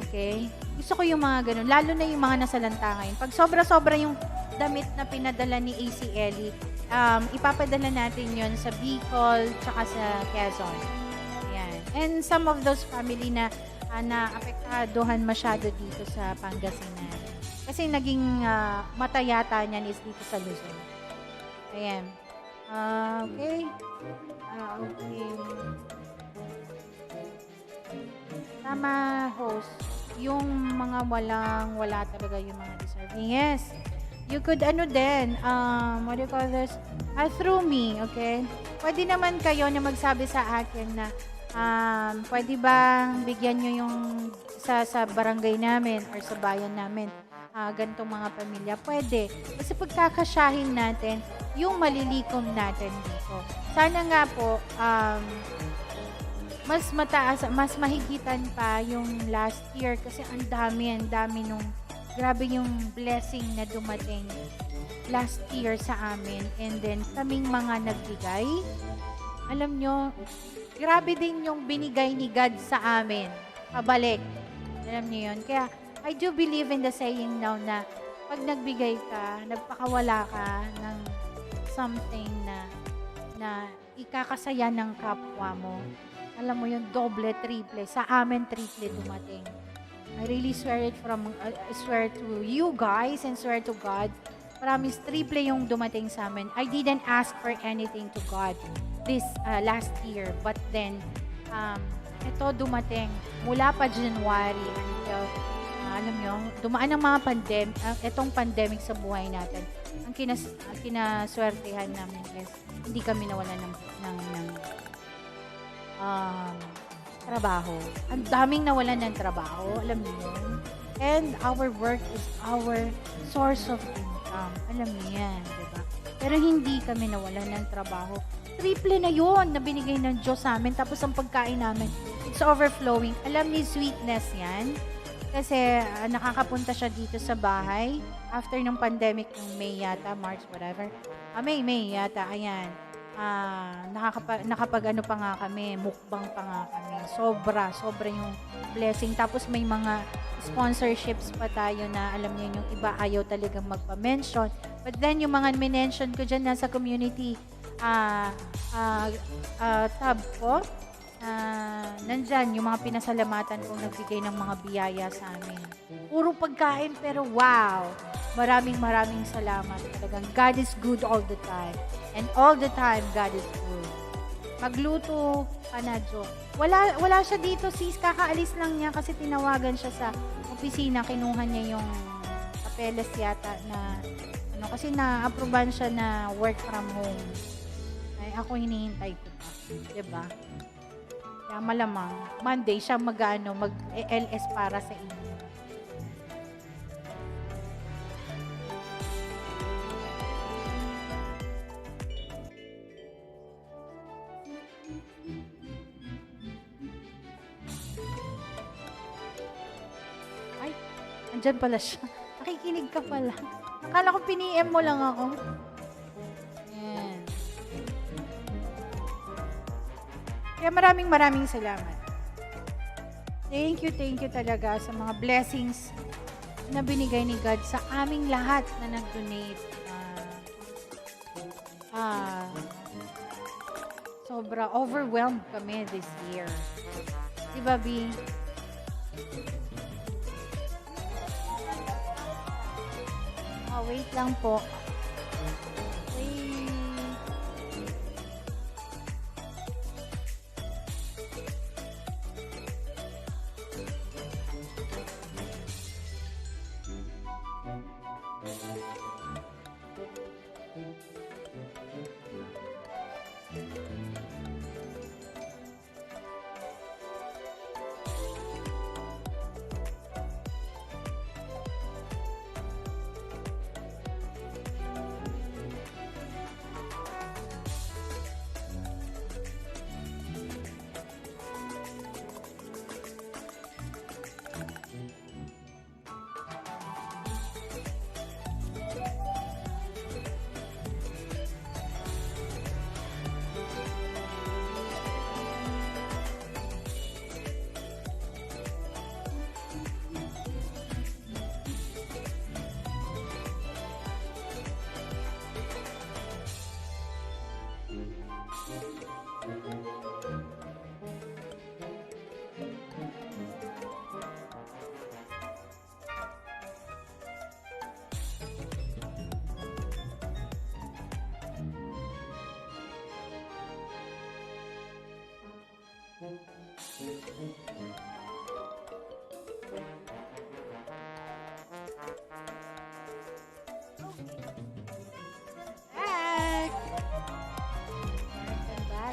Okay? Gusto ko yung mga ganun. Lalo na yung mga nasalanta ngayon. Pag sobra-sobra yung damit na pinadala ni AC Ellie, ipapadala natin yon sa Bicol tsaka sa Quezon. Ayan. And some of those family na naapektadohan masyado dito sa Pangasinan. Kasi naging matayata niyan is dito sa Luzon. Ayan. Okay. Okay. Tama, host. Yung mga wala talaga yung mga deserving. Yes. You could din, what do you call this? Through me, okay? Pwede naman kayo na magsabi sa akin na pwede bang bigyan nyo yung sa barangay namin or sa bayan namin ganitong mga pamilya? Pwede. Kasi pagkakasyahin natin yung malilikom natin dito. Sana nga po, mas mataas, mas mahigitan pa yung last year kasi ang dami nung grabe yung blessing na dumating last year sa amin. And then, kaming mga nagbigay, alam nyo, grabe din yung binigay ni God sa amin. Pabalik. Alam nyo yun. Kaya, I do believe in the saying now na pag nagbigay ka, nagpakawala ka ng something na ikakasaya ng kapwa mo. Alam mo yun, doble, triple. Sa amin, triple dumating. I really swear swear to you guys and swear to God. Promise, triple yung dumating sa amin. I didn't ask for anything to God this last year. But then, ito dumating mula pa January until, alam nyo, dumaan ang mga itong pandemic sa buhay natin. Ang kinaswertehan namin is hindi kami nawalan ng trabaho. Ang daming nawalan ng trabaho, alam niyo yun. And our work is our source of income. Alam niyo yan, diba? Pero hindi kami nawalan ng trabaho. Triple na yun na binigay ng Diyos sa amin. Tapos ang pagkain namin, it's overflowing. Alam niyo, sweetness yan. Kasi nakakapunta siya dito sa bahay after ng pandemic ng May yata, March, whatever. May yata, ayan. Nakapag ano pa nga kami, mukbang pa nga kami. Sobra yung blessing. Tapos may mga sponsorships pa tayo na alam niyo yung iba ayaw talagang magpa-mention. But then yung mga mention ko dyan nasa community tab ko, nandyan yung mga pinasalamatan kong nagbigay ng mga biyaya sa amin. Puro pagkain pero wow! Maraming salamat. Talagang God is good all the time. And all the time, God is good. Magluto ka na, Jo. Wala siya dito, sis. Kakaalis lang niya kasi tinawagan siya sa opisina. Kinuha niya yung papeles yata na kasi na-approvean siya na work from home. Ay, ako hinihintay ko pa. Diba? Kaya malamang, Monday siya mag-LS para sa inyo. Ay, andyan pala siya. Nakikinig ka pala. Akala ko piniem mo lang ako. Ayan. Kaya maraming salamat. Thank you talaga sa mga blessings na binigay ni God sa aming lahat na nag-donate. Sobra overwhelmed kami this year. Diba, B? Wait lang po. Wait.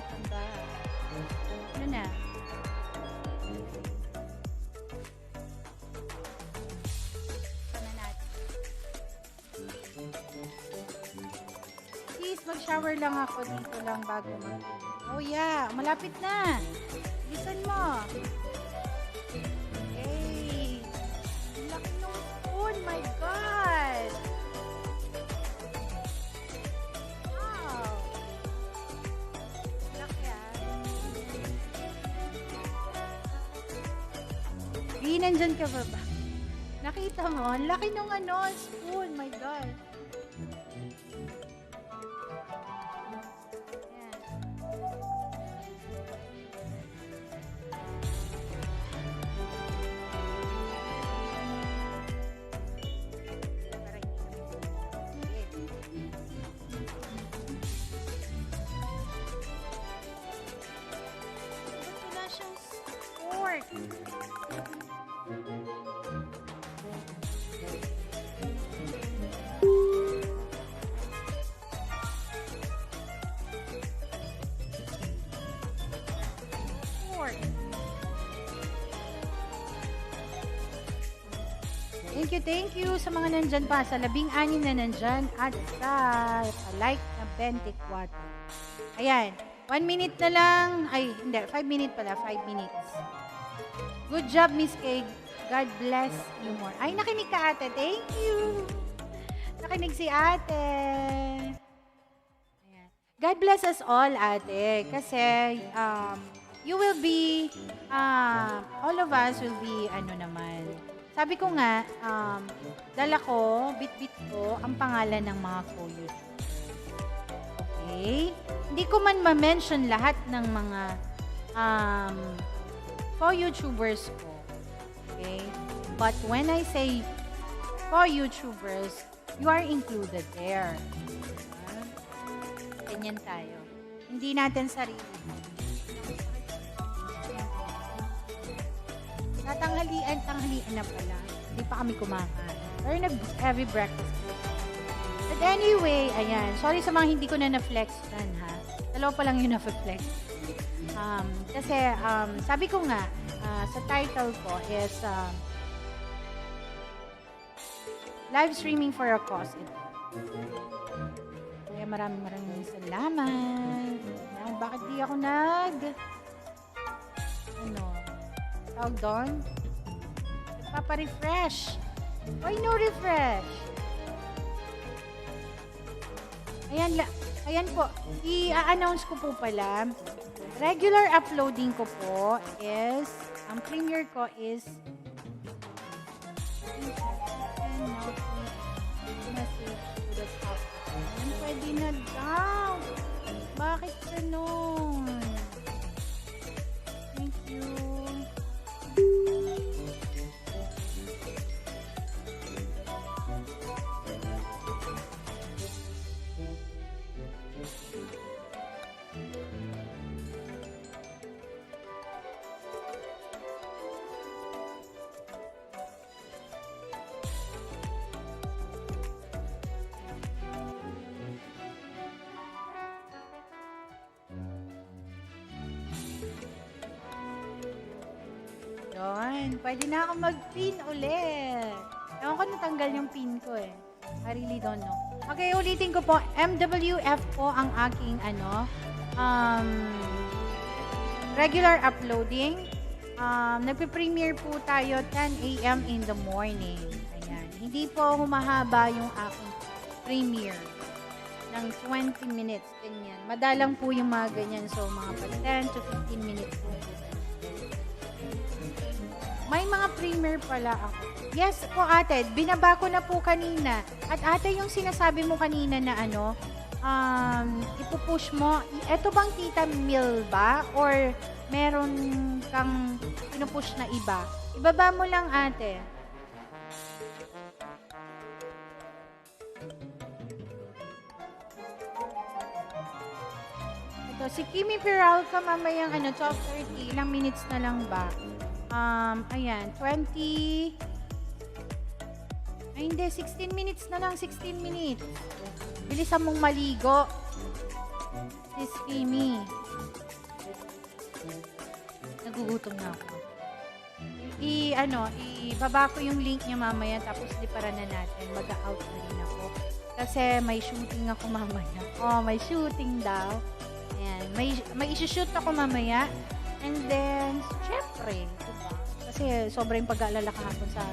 Come back. Ano na? Sana natin. Please, mag-shower lang ako dito lang bago mag... Oh yeah, malapit na. Listen mo. Hey, laki ng spoon, my God. Wow. Laki nandyan ka ba? Nakita mo? Ang laki ng spoon, my God. Work. Work. Thank you sa mga nandyan pa, sa 16 na nandyan at sa like na 24. Ayan, 1 minute na lang, ay hindi, 5 minutes pala, 5 minutes. Good job, MsKaye. God bless you more. Ay, nakinig ka ate, thank you. Nakinig si ate. Ayan. God bless us all ate, kasi you will be, all of us will be, sabi ko nga, dala ko, bit-bit ko, ang pangalan ng mga co-YouTubers. Okay? Hindi ko man ma-mention lahat ng mga co-YouTubers ko. Okay? But when I say co-YouTubers, you are included there. Ganyan tayo. Hindi natin sarili. Tanghalian na pala. Hindi pa kami kumakain. Pero nag-heavy breakfast. But anyway, ayan. Sorry sa mga hindi ko na na-flex dan, ha. Dalawa pa lang yung na-flex. Kasi, sabi ko nga, sa title ko is live streaming for a cause. Kaya maraming salamat. Ayan, bakit di ako tawag doon? Nagpapa-refresh. Why no refresh? Ayan po. I-announce ko po pala. Regular uploading ko po is, ang premiere ko is pwede na daw. Bakit ganun? Thank you. Yun. Pwede na ako mag-pin ulit. Ewan ko natanggal yung pin ko eh. I really don't know. Okay, ulitin ko po. MWF po ang aking regular uploading. Nagpe-premiere po tayo 10 a.m. in the morning. Ayan. Hindi po humahaba yung aking premiere ng 20 minutes. Ganyan. Madalang po yung mga ganyan. So, mga 10 to 15 minutes po. May mga premiere pala ako. Yes po ate, binaba ko na po kanina. At ate, yung sinasabi mo kanina na ipupush mo, eto bang tita meal ba? Or meron kang pinupush na iba? Ibaba mo lang ate. Ito, si Kimi Peralta mamayang 12:30, ilang minutes na lang ba? Ayan, 20. Ay, hindi, 16 minutes na lang, 16 minutes. Bilisan mong maligo. Sis Kimi. Nagugutom na ako. Ibaba ko yung link niya mamaya, tapos liparan na natin. Mag-out na rin ako. Kasi may shooting ako mamaya. Oh, may shooting daw. Ayan, may isi-shoot ako mamaya. And then, syempre, diba? Kasi sobrang pag-aalala kahapon sa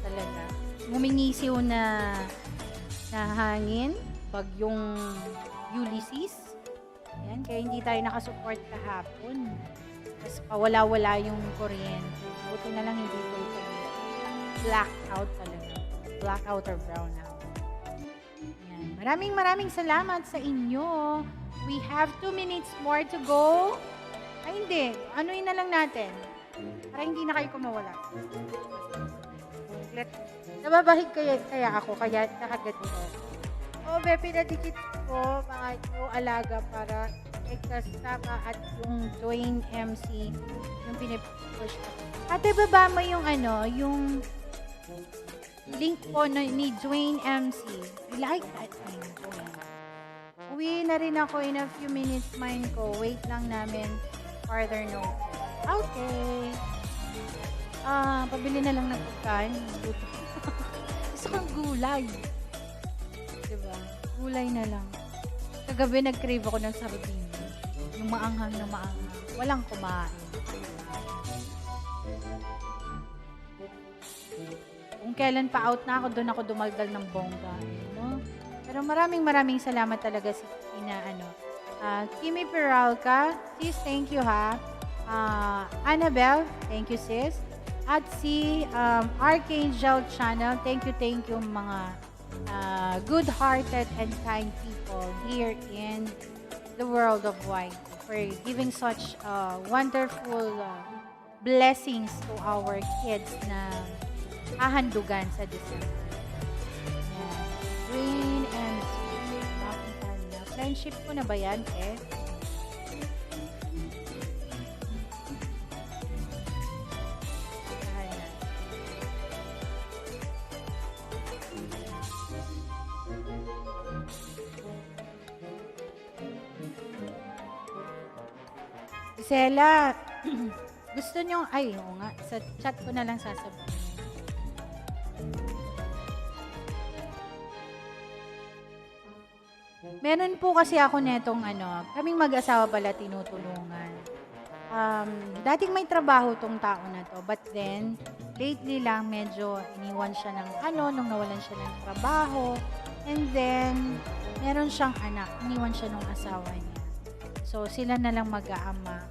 talaga. Ngumingisiw na hangin, bagyong Ulysses. Ayan, kaya hindi tayo nakasupport kahapon. Tapos pawala-wala yung kuryente. Buti na lang hindi ko ito blackout talaga. Blackout or brownout. Ayan. Maraming salamat sa inyo. We have 2 minutes more to go. Ay, hindi. Anuin na lang natin. Para hindi na kayo kumawala. Nababahig kaya ako, kaya nakagat ko. Be, pinadikit ko mga new alaga para Ekasaka at yung Dwayne MC yung pinipush ko. Ate, baba mo yung yung link po ni Dwayne MC. I like that name, Dwayne. Uwi na rin ako in a few minutes, mind ko. Wait lang namin. Further note. Okay. Pabili na lang ng pagkain. Gusto kong gulay. Diba? Gulay na lang. Kagabi nag-crave ako ng sardine. Yung maanghang na maanghang. Walang kumain. Kung kailan pa out na ako, doon ako dumaldal ng bongga. No? Pero maraming salamat talaga si Kimi Peralca. Sis, thank you ha. Annabelle, thank you sis. At si Archangel Channel, thank you mga good-hearted and kind people here in the world of white for giving such wonderful blessings to our kids na hahandugan sa December. Yan. Green and friendship ko na ba yan, eh? Gisela, gusto nyo, oo nga, sa chat ko na lang sasabihin. Meron po kasi ako netong kaming mag-asawa pala tinutulungan. Dating may trabaho tong tao na to, but then, lately lang medyo iniwan siya ng nung nawalan siya ng trabaho, and then, meron siyang anak, iniwan siya ng asawa niya. So, sila na lang mag-aama.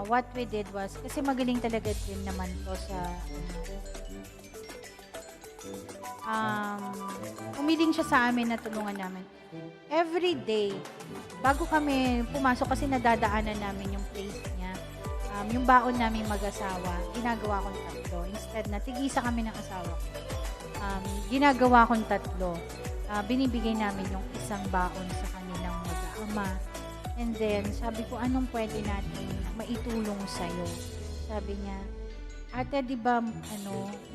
What we did was, kasi magaling talaga din naman to sa umiling siya sa amin na tulungan namin. Every day, bago kami pumasok kasi nadadaanan namin yung place niya, yung baon namin mag-asawa, ginagawa kong 3. Instead na tigisa kami ng asawa ko, ginagawa kong 3. Binibigay namin yung isang baon sa kanilang mag-aama. And then, sabi ko, anong pwede natin maitulong sa'yo? Sabi niya, ate, di ba,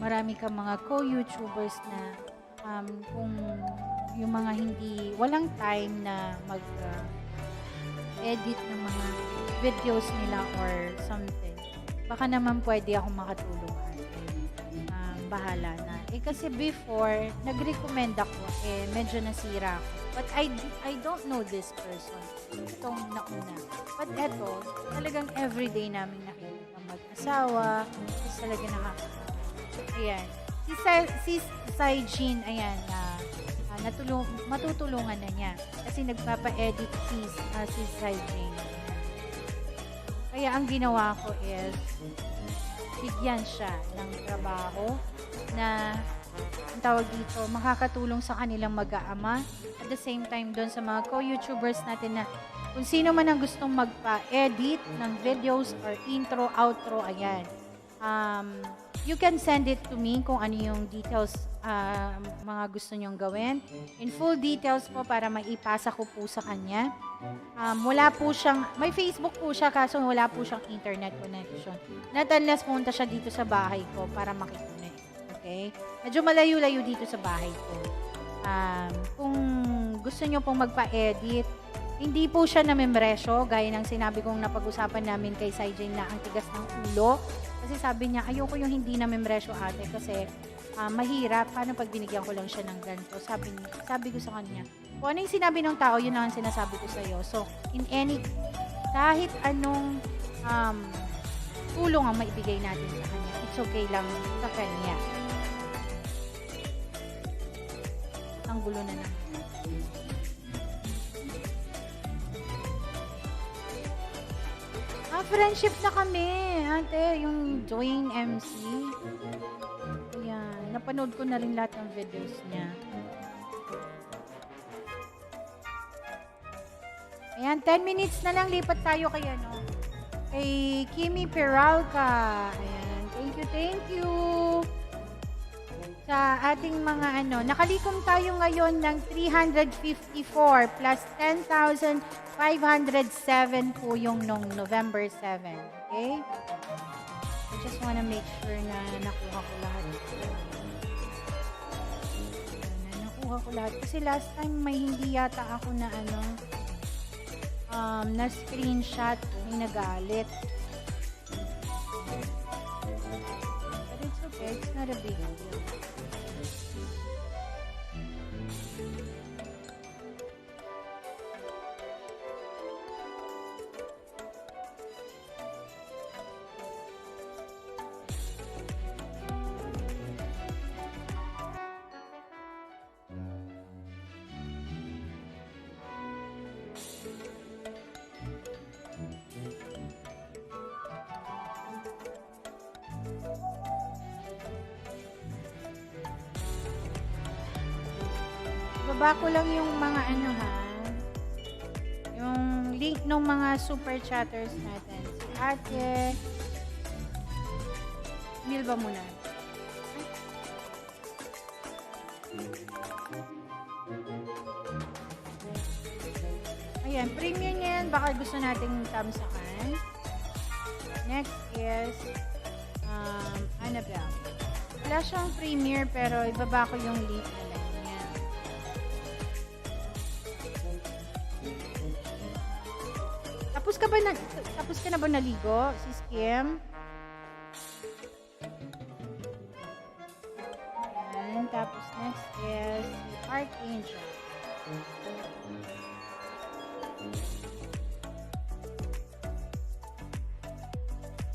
marami kang mga co-YouTubers na kung yung mga walang time na mag-edit ng mga videos nila or something, baka naman pwede akong makatulong. Bahala na. Kasi before, nag-recommend ako, medyo nasira ako. But I don't know this person. Itong nauna. But eto, talagang everyday namin nakikita mag-asawa. Tapos talaga ayan. Si Saijin, ayan, matutulungan na niya. Kasi nagpapa-edit si Saijin. Kaya ang ginawa ko is, bigyan siya ng trabaho na ang tawag dito, makakatulong sa kanilang mag-aama. At the same time, doon sa mga co-YouTubers natin na kung sino man ang gustong magpa-edit ng videos or intro, outro, ayan. You can send it to me kung ano yung details mga gusto nyong gawin. In full details po para maipasa ko po sa kanya. Wala po siyang, may Facebook po siya kaso wala po siyang internet connection. Not unless punta siya dito sa bahay ko para makikita. Okay? Medyo malayo-layo dito sa bahay ko. Kung gusto nyo pong magpa-edit, hindi po siya namemresyo, gaya ng sinabi kong napag-usapan namin kay Saijin na ang tigas ng ulo. Kasi sabi niya, ayoko yung hindi namemresyo ate kasi mahirap. Paano pag binigyan ko lang siya ng ganito? Sabi ko sa kanya, kung ano yung sinabi ng tao, yun lang ang sinasabi ko sa'yo. So, kahit anong tulong ang maibigay natin sa kanya, it's okay lang sa kanya. Ang gulo na naman. Friendship na kami, ate, yung Dwayne MC. Ayan, napanood ko na rin lahat ng videos niya. Ayan, 10 minutes na lang, lipat tayo kay kay Kimi Peralca. Ayan, thank you. Sa sa ating mga nakalikom tayo ngayon ng 354 plus 10,507 po yung nung November 7. Okay? I just wanna make sure na nakuha ko lahat. Nakuha ko lahat. Kasi last time may hindi yata ako na na screenshot, may nagalit. But it's okay, it's not a big deal. Baba ko lang yung mga yung link ng mga super chatters natin. Si Ate Milba muna. Ayan, premium niya yan. Baka gusto nating tamsakan. Next is Annabelle. Wala siyang premiere pero ibaba ko yung link na lang niya. Tapos ka na ba naligo, Sis Kim? Ayan, tapos next is si Archangel.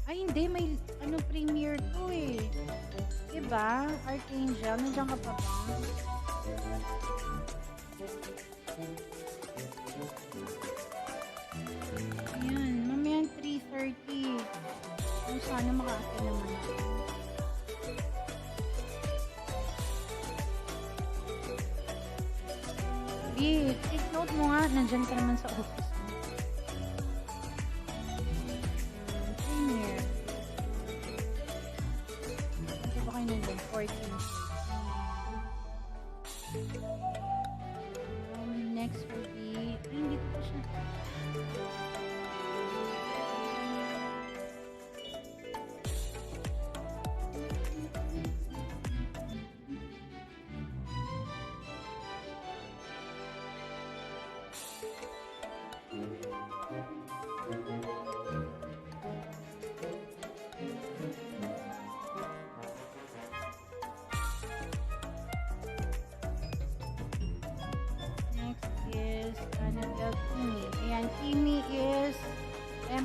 Ay, hindi. May premiere to eh. Diba? Archangel, nandiyan ka pa ba? Ayan, mamaya 3:30. Sana maka-attend naman ako. Take note mo nga, nandyan ka naman sa office mo. Premiere. Ito ba kayo nandyan? 14. Next will be, hindi ko pa siya.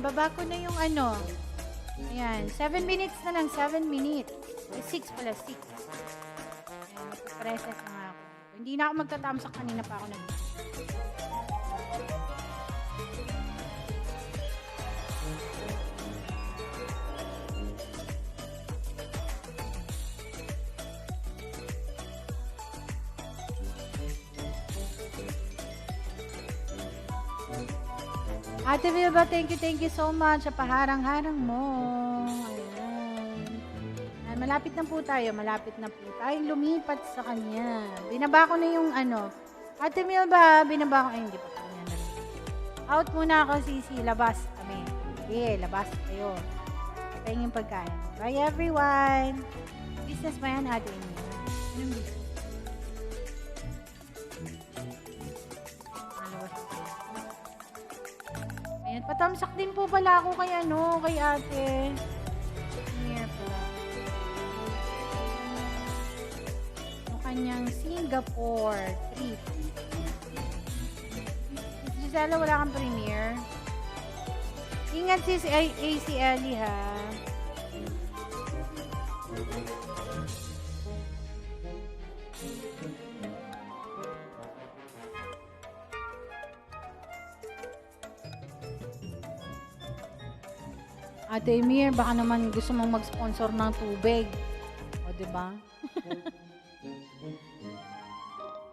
Baba ko na yung Ayan, 7 minutes na lang, 7 minutes. 6 pala, 6. Ayan, magpapreset na nga ako. Hindi na ako magtatamsak, kanina pa ako nag- Ate Vilba, thank you so much sa paharang-harang mo. Ayan. Malapit na po tayo lumipat sa kanya. Binaba ko na yung Ate Vilba, binaba ko. Ay, hindi pa kanya na. Out muna ako, Sisi. Labas kami. Sige, labas kayo. Pahingin pagkain. Bye, everyone. Business ba yan, Ate Vilba? Anong business? Patamsak din po pala ako kay kay ate. Here pala. Yung kanyang Singapore trip. Gisela, wala kang premiere. Ingat sis AC Ellie ha. Ate Emir, baka naman gusto mong mag-sponsor ng tubig. O, diba?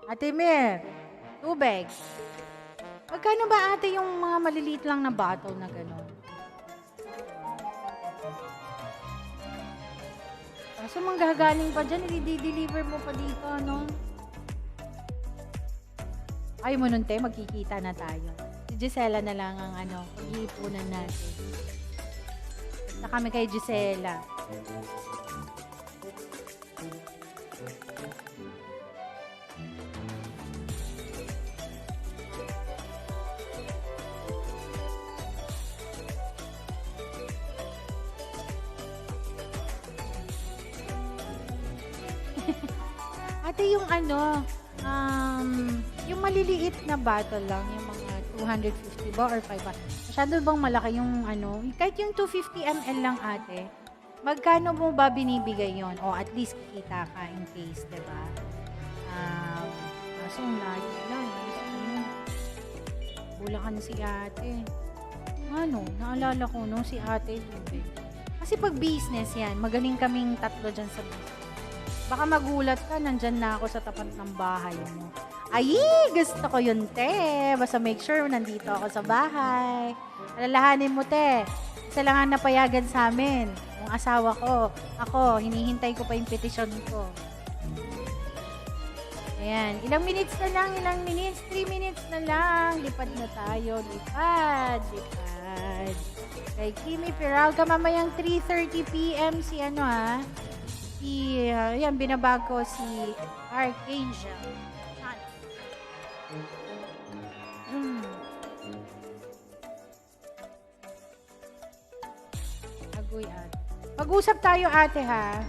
Ate Emir, tubig. Magkano ba ate yung mga maliliit lang na bottle na gano'n? Kaso manggagaling pa dyan, i-deliver mo pa dito, no? Ayaw mo nun, te, magkikita na tayo. Si Gisela na lang ang pag-iipunan natin. Basta kami kay Gisela. Ate, yung yung maliliit na bottle lang, yung mga 250 ba or 5 ba? Masyado bang malaki yung kahit yung 250 ml lang, ate, magkano mo ba binibigay yon? O at least kikita ka in case, diba? Kaso ang layo lang. Bulakan si ate. Naalala ko, no, si ate. Kasi pag business yan, magaling kaming tatlo dyan sa business. Baka magulat ka, nandyan na ako sa tapat ng bahay mo. Ay, gusto ko yun, te. Basta make sure nandito ako sa bahay. Alalahanin mo, te. Isa lang ang napayagan sa amin. Yung asawa ko. Ako, hinihintay ko pa yung petisyon ko. Ayan. Ilang minutes na lang, 3 minutes na lang. Lipad na tayo. Lipad. Kay Kimi Peralta, mamayang 3:30 p.m. Yan, binabag ko si Archangel. Agoy, ate. Pag-usap tayo, ate, ha?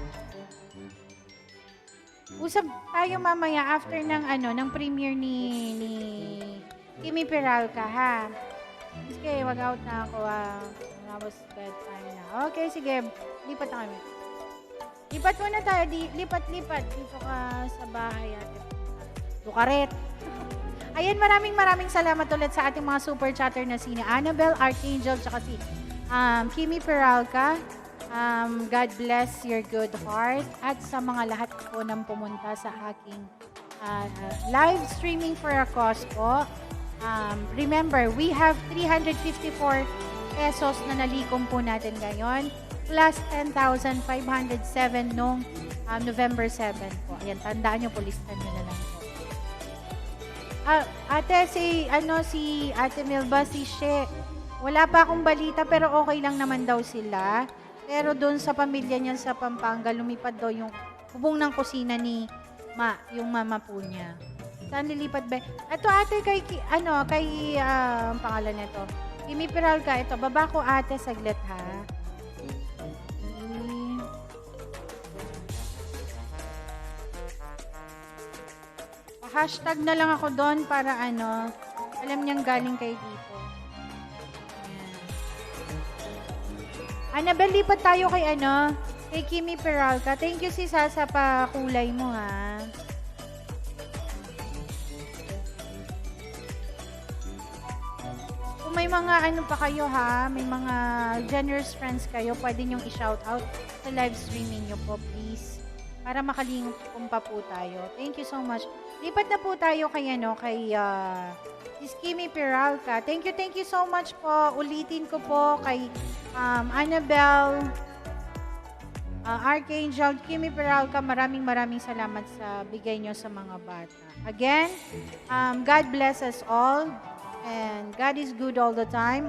Usap tayo mamaya after ng premiere ni Kimi Peralta, ha? Sige, mag-out na ako, Tapos bedtime na. Okay, sige. Lipat na kami. Lipat muna tayo. Lipat. Dito ka sa bahay, ate. Dukaret. Ayan, maraming salamat ulit sa ating mga super chatter na si Annabelle, Archangel, tsaka si Kimi Peralta. God bless your good heart. At sa mga lahat po nang pumunta sa aking live streaming for a cause po. Remember, we have 354 pesos na nalikom po natin ngayon. Plus 10,507 noong November 7 po. Ayan, tandaan nyo po, listan nyo na lang po. Ate, si Ate Milba, si She, wala pa akong balita pero okay lang naman daw sila. Pero doon sa pamilya niya sa Pampanga, lumipad daw yung bubong ng kusina ni yung mama po niya. Saan lilipat ba? Ito, ate, ang pangalan nito. Kimi Peralta, ito, baba ko, ate, saglit, ha? Hashtag na lang ako doon para alam niyang galing kay dito. Ayan. Annabelle, lipat tayo kay kay Kimi Peralta. Thank you, sis, sa pakulay mo, ha. Kung may mga pa kayo, ha, may mga generous friends kayo, pwede niyong i-shout out sa live streaming niyo po, please. Para makalingkong pa po tayo. Thank you so much. Lipat na po tayo kay Kimi Peralta. Thank you so much po. Ulitin ko po kay Annabelle, Archangel, Kimi Peralta. Maraming salamat sa bigay nyo sa mga bata. Again, God bless us all. And God is good all the time.